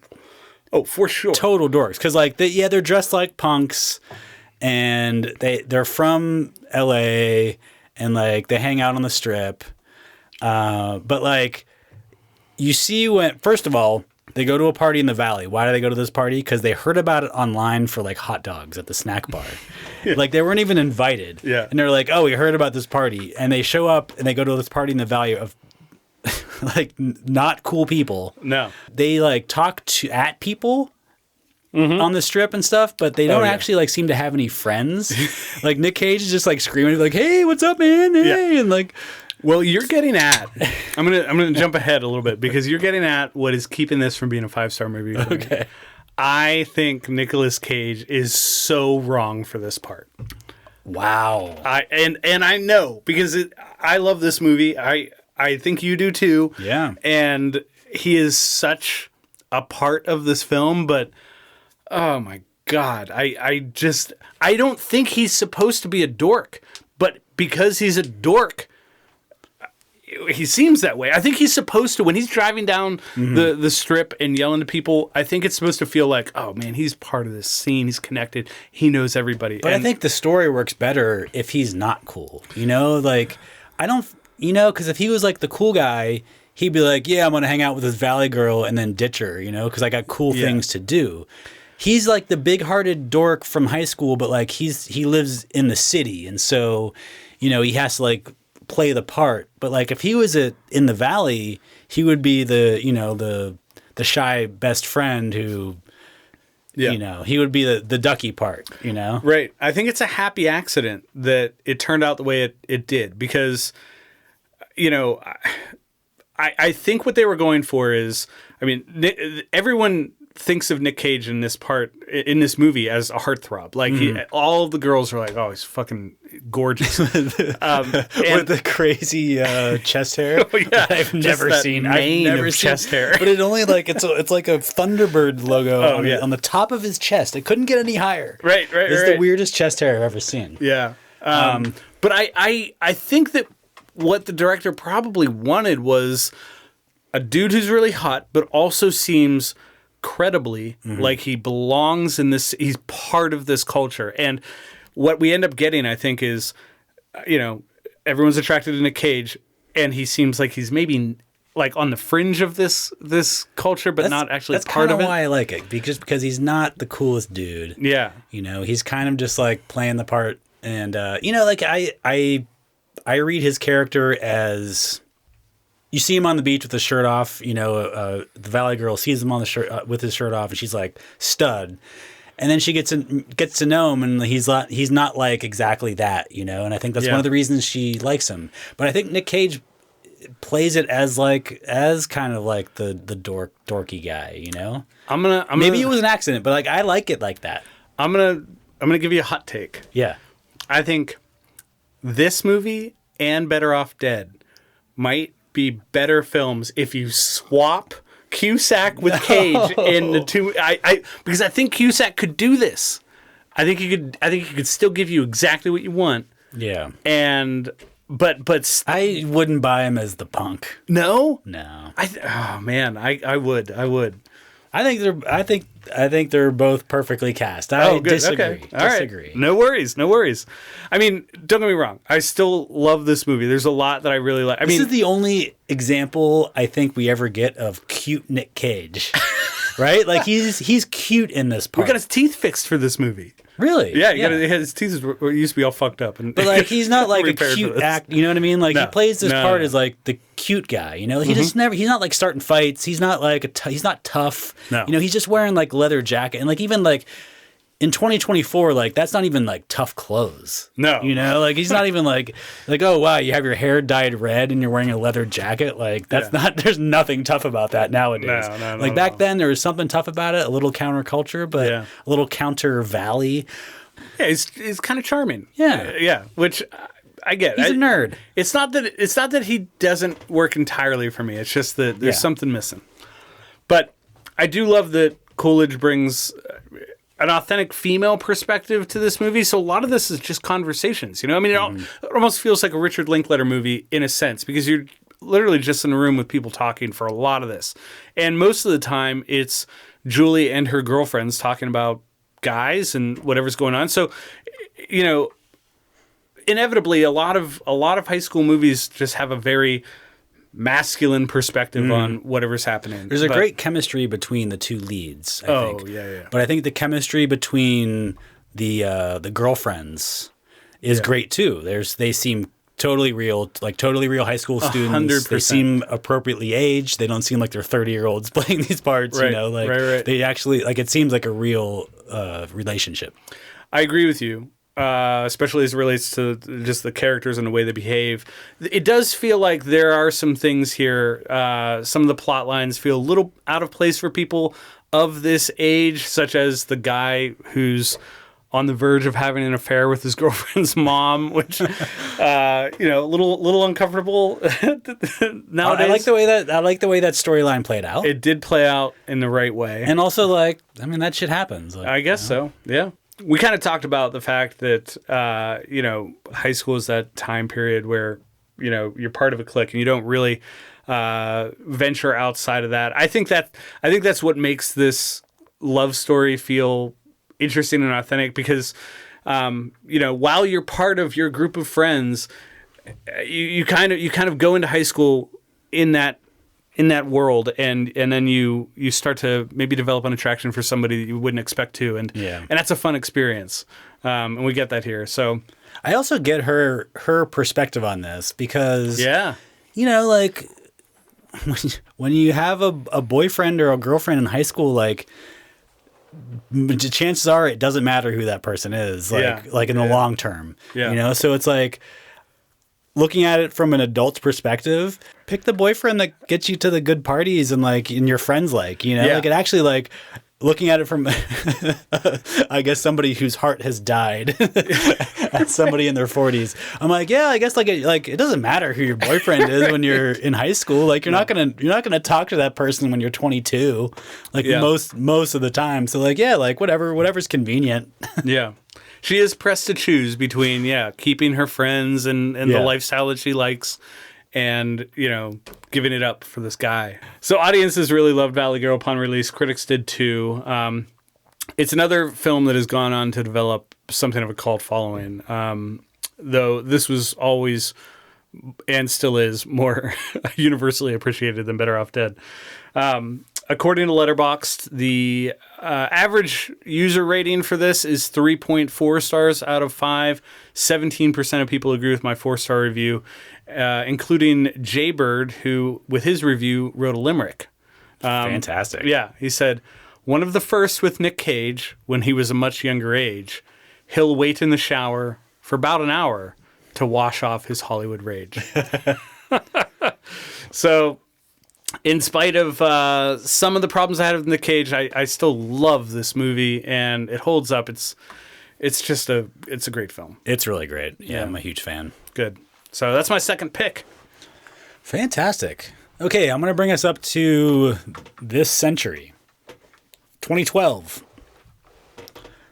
Oh, for sure. Total dorks. Because they're dressed like punks, and they're from L.A. and like they hang out on the Strip. But like, you see when first of all. They go to a party in the Valley. Why do they go to this party? Because they heard about it online for like hot dogs at the snack bar. Like they weren't even invited. Yeah. And they're like, "Oh, we heard about this party," and they show up and they go to this party in the Valley of like not cool people. No. They like talk at people on the Strip and stuff, but they don't actually like seem to have any friends. Like Nick Cage is just like screaming like, "Hey, what's up, man?" Hey, and like. Well, you're getting at. I'm gonna jump ahead a little bit because you're getting at what is keeping this from being a 5-star movie. Okay. I think Nicolas Cage is so wrong for this part. Wow. And I know because I love this movie. I think you do too. Yeah. And he is such a part of this film, but oh my God, I don't think he's supposed to be a dork, but because he's a dork. He seems that way. I think he's supposed to, when he's driving down the Strip and yelling to people, I think it's supposed to feel like, oh man, he's part of this scene. He's connected. He knows everybody. But I think the story works better if he's not cool. Like, I don't, because if he was like the cool guy, he'd be like, yeah, I'm going to hang out with this valley girl and then ditch her, you know, because I got cool things to do. He's like the big-hearted dork from high school, but like he lives in the city, and so, you know, he has to like play the part. But like if he was in the valley, he would be the, you know, the shy best friend who, you know, he would be the ducky part, you know? Right. I think it's a happy accident that it turned out the way it did, because, you know, I think what they were going for is, I mean, everyone thinks of Nick Cage in this movie as a heartthrob. Like all of the girls are like, oh, he's fucking gorgeous. With the crazy chest hair. Oh, yeah. I've never seen. I've never seen chest hair. But it only like it's like a Thunderbird logo on the top of his chest. It couldn't get any higher. Right. It's the weirdest chest hair I've ever seen. Yeah. But I think that what the director probably wanted was a dude who's really hot, but also seems credibly like he belongs in this. He's part of this culture. And what we end up getting, I think, is, you know, everyone's attracted to Nick Cage, and he seems like he's maybe like on the fringe of this culture, but not actually part of it. That's why I like it, because he's not the coolest dude. Yeah. You know, he's kind of just like playing the part. And, you know, like I read his character as, you see him on the beach with his shirt off, you know, the valley girl sees him on the shirt with his shirt off, and she's like, stud. And then she gets to know him, and he's not like exactly that, you know. And I think that's one of the reasons she likes him. But I think Nick Cage plays it as kind of like the dorky guy, you know. Maybe it was an accident, but like I like it like that. I'm gonna give you a hot take. Yeah, I think this movie and Better Off Dead might be better films if you swap Cusack with Cage in the two. Because I think Cusack could do this. I think he could still give you exactly what you want. Yeah. But I wouldn't buy him as the punk. No. Oh man, I would. I think they're both perfectly cast. I disagree. Okay. All right. No worries. I mean, don't get me wrong. I still love this movie. There's a lot that I really like. This is the only example I think we ever get of cute Nick Cage. Right? Like he's cute in this part. We got his teeth fixed for this movie. Really? Yeah, his teeth used to be all fucked up. But like he's not like a cute act, you know what I mean? Like he plays this part as like the cute guy, you know? He's not like starting fights. He's not like he's not tough. No. You know, he's just wearing like leather jacket, and like even like in 2024, like that's not even like tough clothes. No. You know, like he's not even like, oh wow, you have your hair dyed red and you're wearing a leather jacket. Like that's not, there's nothing tough about that nowadays. No, like back then there was something tough about it, a little counterculture, but a little counter valley. Yeah, he's kind of charming. Yeah. Which I get. He's a nerd. It's not that he doesn't work entirely for me. It's just that there's something missing. But I do love that Coolidge brings an authentic female perspective to this movie. So a lot of this is just conversations, you know? I mean, it almost feels like a Richard Linklater movie in a sense, because you're literally just in a room with people talking for a lot of this. And most of the time it's Julie and her girlfriends talking about guys and whatever's going on. So, you know, inevitably a lot of high school movies just have a very masculine perspective on whatever's happening. There's a great chemistry between the two leads, I think. Yeah. But I think the chemistry between the girlfriends is great too. They seem totally real, like totally real high school students. 100%. They seem appropriately aged. They don't seem like they're 30-year-olds playing these parts, right, you know, like right. They actually, like, it seems like a real relationship. I agree with you. Especially as it relates to just the characters and the way they behave. It does feel like there are some things here. Some of the plot lines feel a little out of place for people of this age, such as the guy who's on the verge of having an affair with his girlfriend's mom, which, you know, a little uncomfortable nowadays. I like the way that storyline played out. It did play out in the right way. And also, like, I mean, that shit happens. Like, I guess so, yeah. We kind of talked about the fact that, you know, high school is that time period where, you know, you're part of a clique and you don't really venture outside of that. I think that's what makes this love story feel interesting and authentic, because, you know, while you're part of your group of friends, you kind of go into high school in that in that world, and then you start to maybe develop an attraction for somebody that you wouldn't expect to, and that's a fun experience, and we get that here. So I also get her perspective on this because like when you have a boyfriend or a girlfriend in high school, like chances are it doesn't matter who that person is, like in the long term, so it's like, looking at it from an adult's perspective, pick the boyfriend that gets you to the good parties and like in your friends, like, like it actually, like, looking at it from I guess somebody whose heart has died as somebody in their 40s, I'm like, I guess like it doesn't matter who your boyfriend is when you're in high school. Like you're not gonna talk to that person when you're 22, like most of the time. So like like whatever's convenient. She is pressed to choose between, keeping her friends and the lifestyle that she likes and, giving it up for this guy. So audiences really loved Valley Girl upon release. Critics did too. It's another film that has gone on to develop something of a cult following, though this was always and still is more universally appreciated than Better Off Dead. According to Letterboxd, the average user rating for this is 3.4 stars out of 5. 17% of people agree with my 4-star review, including Jaybird, who, with his review, wrote a limerick. Fantastic. Yeah, he said, "One of the first with Nick Cage when he was a much younger age. He'll wait in the shower for about an hour to wash off his Hollywood rage." So, in spite of some of the problems I had with Nick Cage, I still love this movie, and it holds up. It's a great film. It's really great. Yeah, I'm a huge fan. Good. So that's my second pick. Fantastic. Okay, I'm going to bring us up to this century. 2012.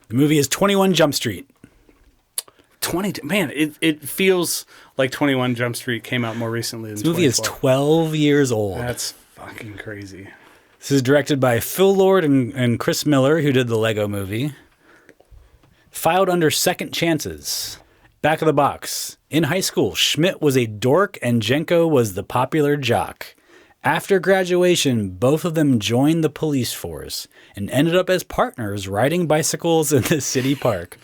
The movie is 21 Jump Street. Man, it feels like 21 Jump Street came out more recently than this movie is 12 years old. That's fucking crazy. This is directed by Phil Lord and Chris Miller, who did the Lego Movie. Filed under second chances. Back of the box. In high school, Schmidt was a dork and Jenko was the popular jock. After graduation, both of them joined the police force and ended up as partners riding bicycles in the city park.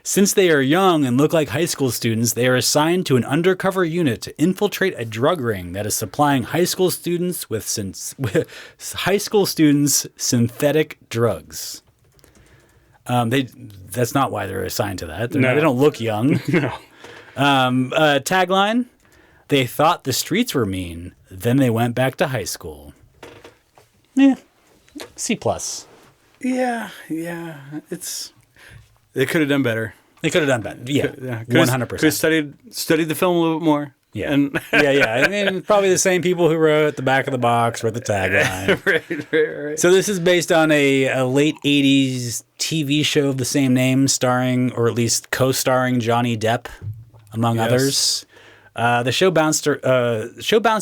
Since they are young and look like high school students, they are assigned to an undercover unit to infiltrate a drug ring that is supplying high school students synthetic drugs. That's not why they're assigned to that. They don't look young. No. Tagline: They thought the streets were mean, then they went back to high school. C+. Yeah. They could have done better. They could have done better. Yeah, 100%. Could have studied the film a little bit more. Yeah. I mean, probably the same people who wrote the back of the box wrote the tagline. Right. So this is based on a late 80s TV show of the same name, starring, or at least co-starring, Johnny Depp, among others. The show bounced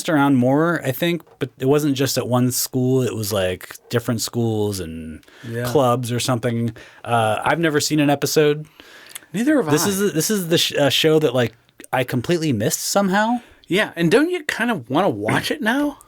around more, I think, but it wasn't just at one school. It was like different schools and clubs or something. I've never seen an episode. Neither have I. This is the show that like I completely missed somehow. Yeah, and don't you kind of want to watch it now?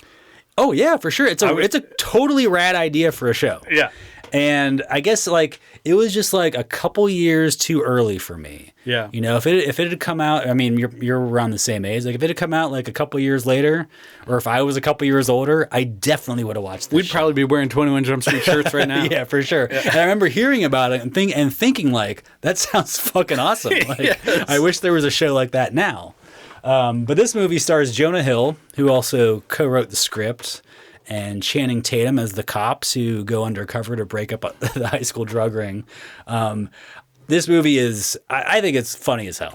Oh yeah, for sure. It's a totally rad idea for a show. Yeah. And I guess like it was just like a couple years too early for me. Yeah. If it had come out, I mean, you're around the same age. Like if it had come out like a couple years later, or if I was a couple years older, I definitely would have watched this. We'd probably be wearing 21 Jump Street shirts right now. Yeah, for sure. Yeah. And I remember hearing about it and thinking like, that sounds fucking awesome. Like, yes. I wish there was a show like that now. But this movie stars Jonah Hill, who also co-wrote the script, and Channing Tatum as the cops who go undercover to break up the high school drug ring. This movie is, I think it's funny as hell.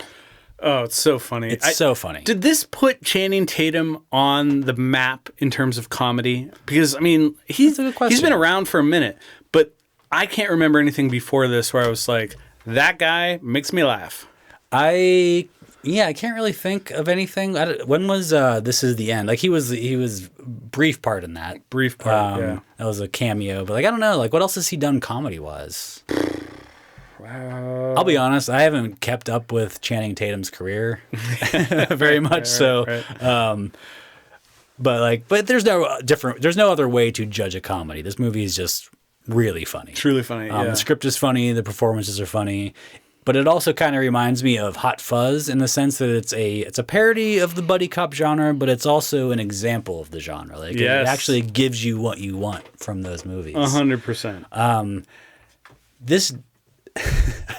Oh, it's so funny. It's so funny. Did this put Channing Tatum on the map in terms of comedy? Because, I mean, he's been around for a minute, but I can't remember anything before this where I was like, that guy makes me laugh. I can't really think of anything. When was This Is the End? Like he was brief part in that. Brief part, yeah. That was a cameo. But like I don't know, like what else has he done comedy-wise? I'll be honest, I haven't kept up with Channing Tatum's career very much. Right. but there's no other way to judge a comedy. This movie is just really funny. Truly funny. The script is funny. The performances are funny. But it also kind of reminds me of Hot Fuzz in the sense that it's a parody of the buddy cop genre, but it's also an example of the genre. Like it actually gives you what you want from those movies. 100%. This,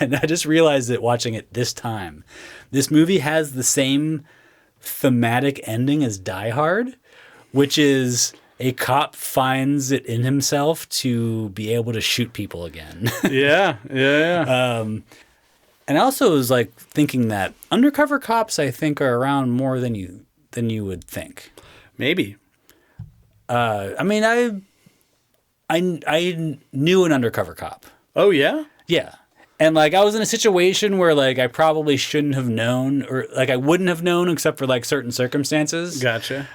and I just realized that watching it this time, this movie has the same thematic ending as Die Hard, which is a cop finds it in himself to be able to shoot people again. Yeah. And I also was like thinking that undercover cops, I think, are around more than you would think. Maybe. I mean, I knew an undercover cop. Oh yeah? Yeah. And like I was in a situation where like I probably shouldn't have known, or like I wouldn't have known except for like certain circumstances. Gotcha.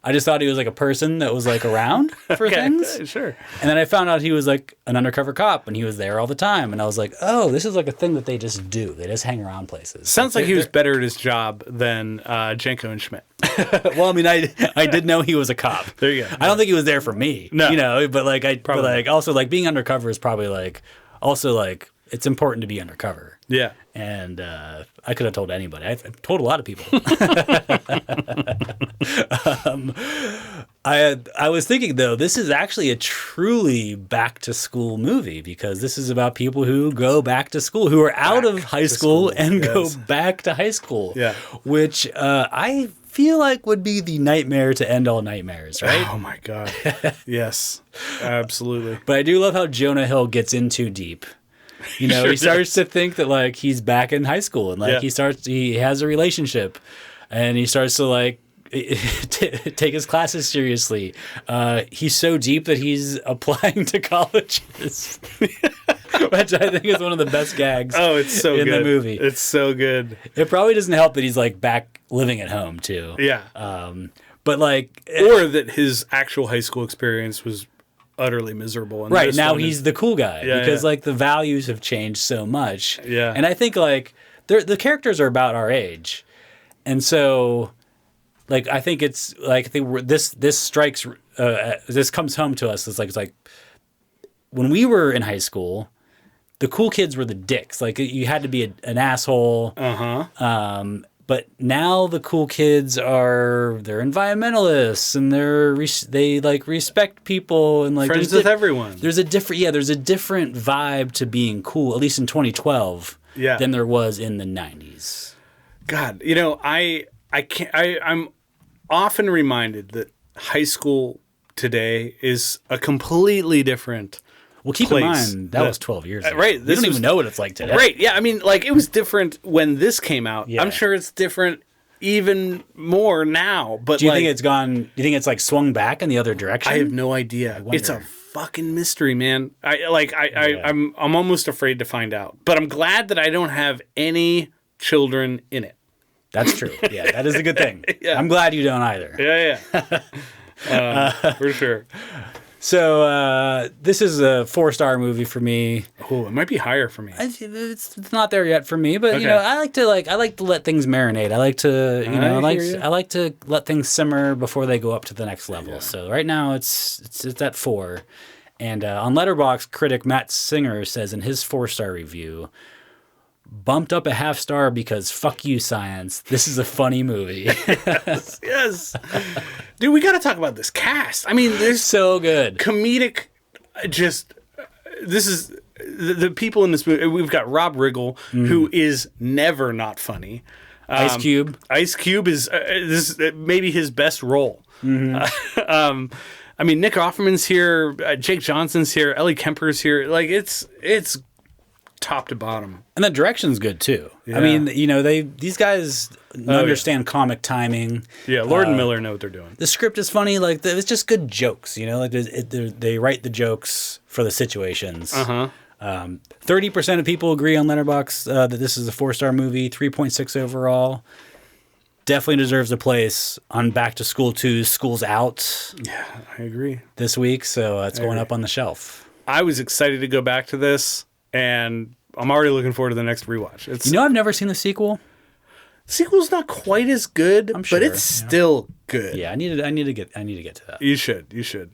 I just thought he was like a person that was like around for things. Sure. And then I found out he was like an undercover cop and he was there all the time. And I was like, oh, this is like a thing that they just do. They just hang around places. Sounds like he was better at his job than Jenko and Schmidt. Well, I mean, I did know he was a cop. There you go. I don't think he was there for me. No. You know, but like also like being undercover is probably like also like it's important to be undercover. Yeah. And I could have told anybody. I've told a lot of people. I was thinking, though, this is actually a truly back-to-school movie because this is about people who go back to school, who are out of high school and go back to high school. Yeah. Which I feel like would be the nightmare to end all nightmares, right? Oh, my God. Yes. Absolutely. But I do love how Jonah Hill gets in too deep. You know, he starts to think that like he's back in high school and like he has a relationship and he starts to like take his classes seriously. He's so deep that he's applying to colleges, which I think is one of the best gags. Oh, it's so in good. The movie. It's so good. It probably doesn't help that he's like back living at home too. Yeah. But like, or that his actual high school experience was utterly miserable. And right now he's the cool guy because yeah. like the values have changed so much. Yeah. And I think like the characters are about our age, and so like I think it's like this strikes this comes home to us. It's like when we were in high school, the cool kids were the dicks. Like you had to be an asshole. But now the cool kids they're environmentalists and they like respect people and like friends with everyone. There's a different vibe to being cool, at least in 2012, than there was in the 90s. God, you know, I'm often reminded that high school today is a completely different. Well, keep in mind, that was 12 years ago. Right. We don't even know what it's like today. Right. Yeah. I mean, like, it was different when this came out. Yeah. I'm sure it's different even more now. But do you think it's gone? Do you think it's like swung back in the other direction? I have no idea. It's a fucking mystery, man. I'm almost afraid to find out. But I'm glad that I don't have any children in it. That's true. Yeah, that is a good thing. Yeah. I'm glad you don't either. Yeah. For sure. So this is a 4-star movie for me. Oh, it might be higher for me. It's not there yet for me, but you know, I like to let things marinate. I like to, I like to let things simmer before they go up to the next level. Yeah. So right now it's at 4, and on Letterboxd, critic Matt Singer says in his 4-star review, bumped up a 0.5 star because fuck you, science. This is a funny movie. Yes. Dude, we got to talk about this cast. I mean, there's so good. Comedic, this is the people in this movie. We've got Rob Riggle, who is never not funny. Ice Cube. Ice Cube is this is maybe his best role. Mm-hmm. I mean, Nick Offerman's here, Jake Johnson's here, Ellie Kemper's here. Like it's top to bottom. And the direction's good too. Yeah. I mean, you know, these guys understand comic timing. Yeah, Lord and Miller know what they're doing. The script is funny. Like it's just good jokes. You know, like they write the jokes for the situations. 30% of people agree on Letterboxd that this is a 4-star movie. 3.6 overall. Definitely deserves a place on Back to School 2's School's Out. Yeah, I agree. This week, so it's going up on the shelf. I was excited to go back to this. And I'm already looking forward to the next rewatch. I've never seen the sequel. Sequel's not quite as good, sure, but it's still good. Yeah, I need to get to that. You should.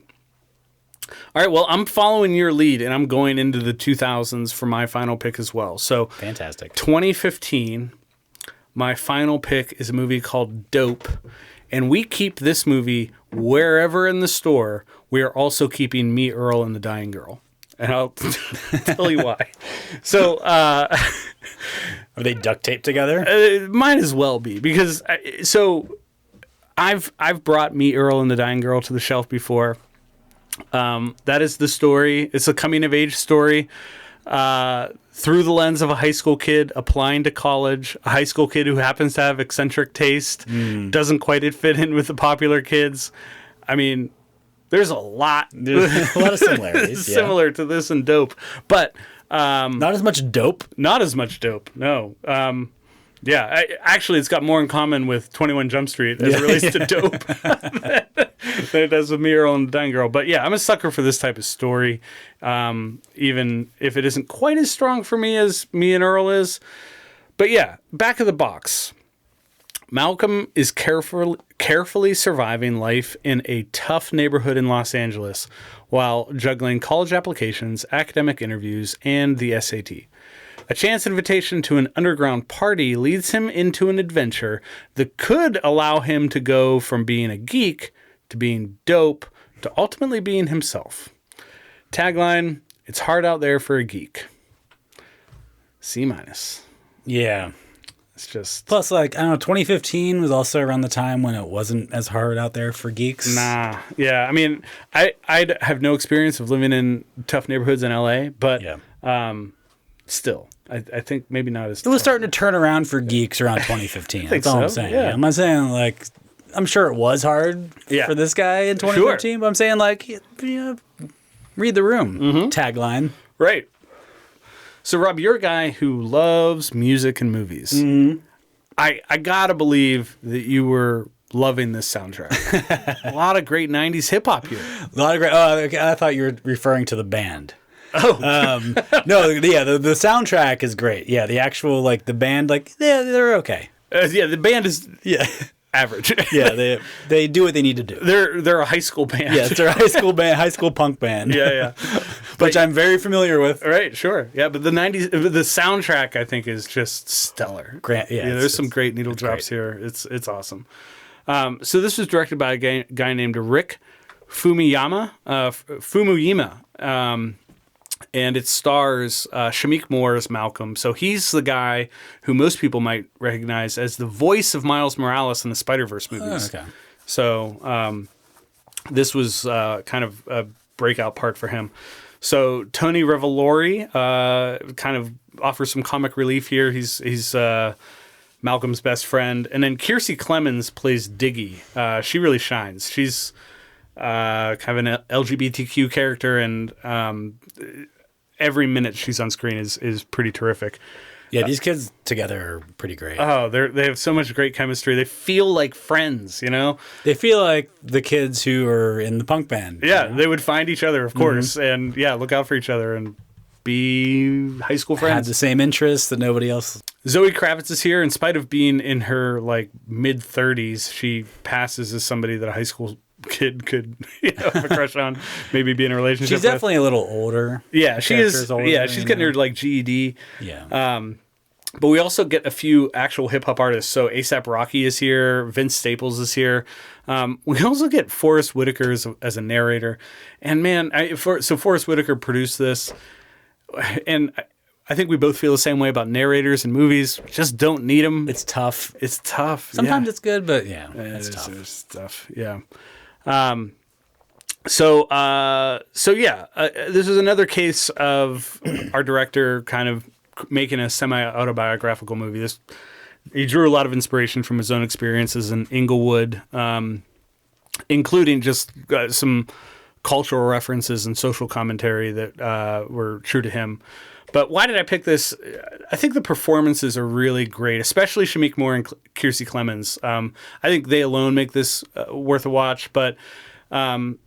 All right, well, I'm following your lead, and I'm going into the 2000s for my final pick as well. So, fantastic. 2015, my final pick is a movie called Dope, and we keep this movie wherever in the store. We are also keeping Me, Earl, and the Dying Girl, and I'll tell you why. So, are they duct taped together? Might as well be, because I've brought Me, Earl, and the Dying Girl to the shelf before. That is the story. It's a coming of age story through the lens of a high school kid applying to college, a high school kid who happens to have eccentric taste, doesn't quite fit in with the popular kids. I mean, there's a lot of similarities. Similar to this and Dope, but not as much dope. Not as much dope. No. Yeah, actually, it's got more in common with 21 Jump Street as it relates to Dope than it does with Me, Earl, and the Dying Girl. But yeah, I'm a sucker for this type of story, even if it isn't quite as strong for me as Me and Earl is. But yeah, back of the box. Malcolm is carefully surviving life in a tough neighborhood in Los Angeles while juggling college applications, academic interviews, and the SAT. A chance invitation to an underground party leads him into an adventure that could allow him to go from being a geek to being dope to ultimately being himself. Tagline, it's hard out there for a geek. C-. Yeah. It's just... Plus, like, I don't know, 2015 was also around the time when it wasn't as hard out there for geeks. Nah. Yeah, I mean, I have no experience of living in tough neighborhoods in LA, but still... I think maybe not as... It was starting to turn around for geeks around 2015. That's all I'm saying. Yeah. I'm not saying, like... I'm sure it was hard for this guy in 2015, but I'm saying, like, read the room tagline. Right. So, Rob, you're a guy who loves music and movies. Mm-hmm. I gotta believe that you were loving this soundtrack. A lot of great 90s hip-hop here. A lot of great... Oh, okay, I thought you were referring to the band. Oh no! Yeah, the soundtrack is great. Yeah, the actual like the band, like they're okay. The band is average. Yeah, they do what they need to do. They're a high school band. Yes, they're a high school band, high school punk band. Yeah. Which I'm very familiar with. Right, sure. Yeah, but the 90s, the soundtrack I think is just stellar. There's some great needle drops here. It's awesome. So this was directed by a guy named Rick Fumuyama. And it stars Shameik Moore as Malcolm. So he's the guy who most people might recognize as the voice of Miles Morales in the Spider-Verse movies. Oh, okay. So this was kind of a breakout part for him. So Tony Revolori kind of offers some comic relief here. He's Malcolm's best friend. And then Kiersey Clemons plays Diggy. She really shines. She's kind of an LGBTQ character, and every minute she's on screen is pretty terrific. Yeah, these kids together are pretty great. Oh, they have so much great chemistry. They feel like friends, you know? They feel like the kids who are in the punk band. Yeah, they would find each other, of course, and look out for each other and be high school friends. Had the same interests that nobody else. Zoe Kravitz is here. In spite of being in her like mid-30s, she passes as somebody that a high school kid could have a crush on, maybe be in a relationship She's definitely a little older. Yeah, she is. Yeah, she's getting her like GED. Yeah. But we also get a few actual hip hop artists. So A$AP Rocky is here. Vince Staples is here. We also get Forrest Whitaker as a narrator. And man, Forrest Whitaker produced this, and I think we both feel the same way about narrators in movies. We just don't need them. It's tough. Sometimes it's good, but it's tough. It's tough. Yeah. So this is another case of our director kind of making a semi-autobiographical movie. He drew a lot of inspiration from his own experiences in Inglewood, including just some cultural references and social commentary that were true to him. But why did I pick this? I think the performances are really great, especially Shameik Moore and Kiersey Clemons. I think they alone make this worth a watch, but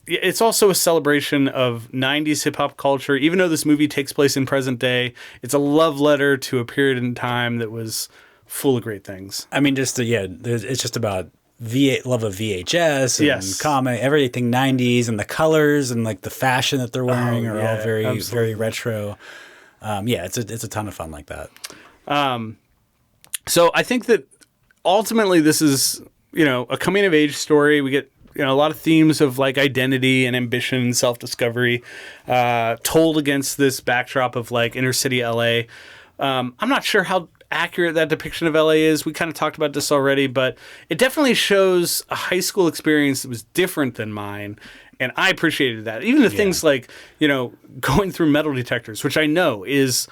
it's also a celebration of 90s hip-hop culture. Even though this movie takes place in present day, it's a love letter to a period in time that was full of great things. I mean, it's just about love of VHS and Yes. comic, everything 90s, and the colors and like the fashion that they're wearing are all very, absolutely. very retro. It's a ton of fun like that. So I think that ultimately this is, a coming of age story. We get, a lot of themes of like identity and ambition and self-discovery, told against this backdrop of like inner city LA. I'm not sure how accurate that depiction of LA is. We kind of talked about this already, but it definitely shows a high school experience that was different than mine. And I appreciated that. Even the things like, going through metal detectors, which I know is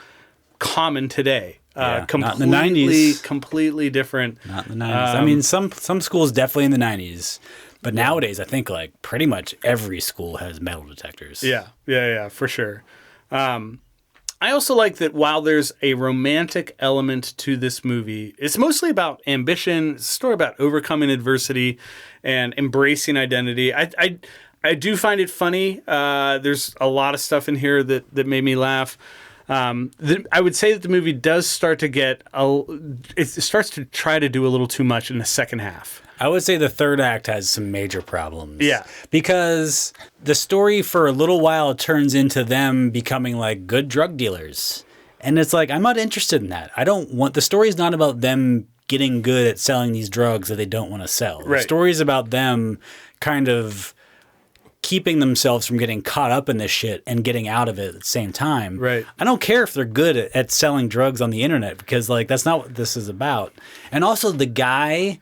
common today. Not in the 90s. Completely different. Not in the 90s. I mean, some schools definitely in the 90s. But nowadays, I think like pretty much every school has metal detectors. Yeah, for sure. I also like that while there's a romantic element to this movie, it's mostly about ambition. It's a story about overcoming adversity and embracing identity. I do find it funny. There's a lot of stuff in here that made me laugh. I would say that the movie does start to it starts to try to do a little too much in the second half. I would say the third act has some major problems. Yeah. Because the story for a little while turns into them becoming like good drug dealers. And it's like, I'm not interested in that. The story's not about them getting good at selling these drugs that they don't want to sell. Right. The story's about them kind of keeping themselves from getting caught up in this shit and getting out of it at the same time. Right. I don't care if they're good at selling drugs on the internet because like that's not what this is about. And also the guy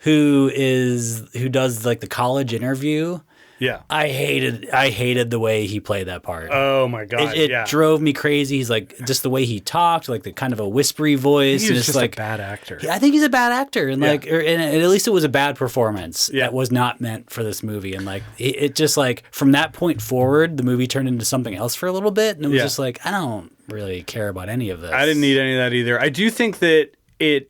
who does like the college interview. Yeah. I hated the way he played that part. Oh my God. It drove me crazy. He's like just the way he talked, like the kind of a whispery voice. He's just like a bad actor. I think he's a bad actor, and and at least it was a bad performance that was not meant for this movie. And like it just like from that point forward, the movie turned into something else for a little bit, and it was just like I don't really care about any of this. I didn't need any of that either. I do think that it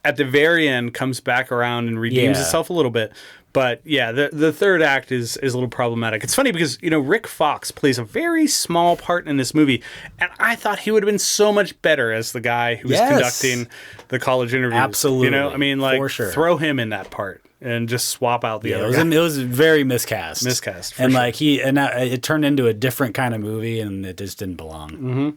at the very end comes back around and redeems itself a little bit. But yeah, the third act is a little problematic. It's funny because, Rick Fox plays a very small part in this movie, and I thought he would have been so much better as the guy who was conducting the college interviews. Absolutely. I mean, like, for sure. Throw him in that part and just swap out the other guy. It was very miscast. Miscast, and sure. like it turned into a different kind of movie, and it just didn't belong. Mm-hmm.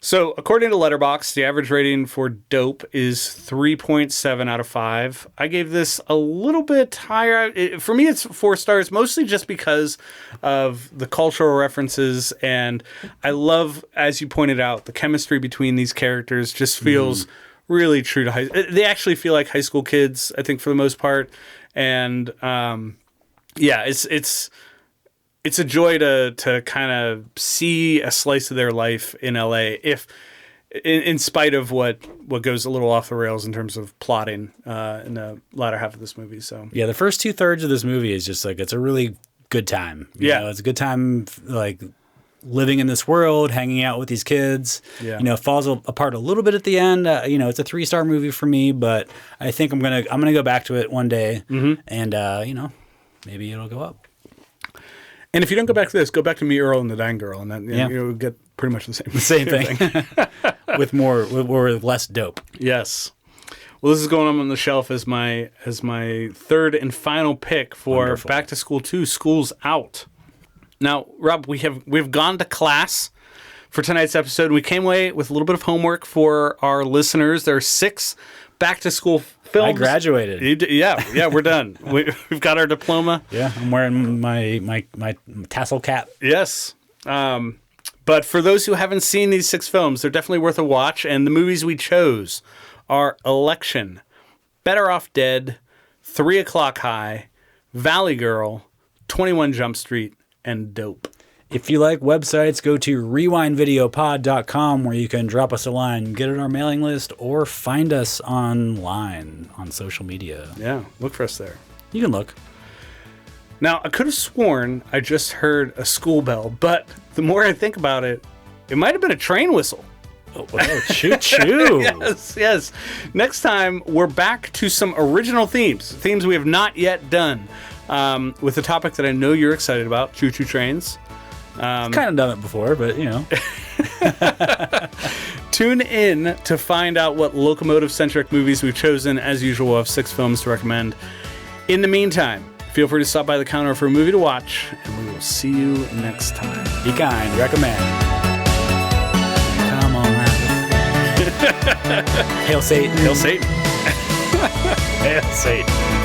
So, according to Letterboxd, the average rating for Dope is 3.7 out of 5. I gave this a little bit higher. For me, it's 4 stars, mostly just because of the cultural references. And I love, as you pointed out, the chemistry between these characters just feels really true to they actually feel like high school kids, I think, for the most part. And, it's a joy to kind of see a slice of their life in LA, if in spite of what goes a little off the rails in terms of plotting in the latter half of this movie. So yeah, the first 2/3 of this movie is just like it's a really good time. You know, it's a good time like living in this world, hanging out with these kids. Yeah. It falls apart a little bit at the end. It's a 3-star movie for me, but I think I'm gonna go back to it one day, and maybe it'll go up. And if you don't go back to this, go back to Me, Earl, and the Dying Girl, and then you'll get pretty much the same thing. with less dope. Yes. Well, this is going on the shelf as my third and final pick for Wonderful. Back to School 2, School's Out. Now, Rob, we've gone to class for tonight's episode, and we came away with a little bit of homework for our listeners. There are 6 back to school films. I graduated. Yeah, we're done. We've got our diploma. Yeah, I'm wearing my tassel cap. Yes. But for those who haven't seen these 6 films, they're definitely worth a watch. And the movies we chose are Election, Better Off Dead, 3 O'Clock High, Valley Girl, 21 Jump Street, and Dope. If you like websites, go to rewindvideopod.com where you can drop us a line, get on our mailing list, or find us online on social media. Yeah, look for us there. You can look. Now, I could have sworn I just heard a school bell, but the more I think about it, it might have been a train whistle. Oh, choo-choo. Yes. Next time, we're back to some original themes we have not yet done, with a topic that I know you're excited about, choo-choo trains. Kind of done it before, but Tune in to find out what locomotive-centric movies we've chosen. As usual, we'll have 6 films to recommend. In the meantime, feel free to stop by the counter for a movie to watch, and we will see you next time. Be kind. Recommend. Come on, Hail Satan. Hail Satan. Hail Satan.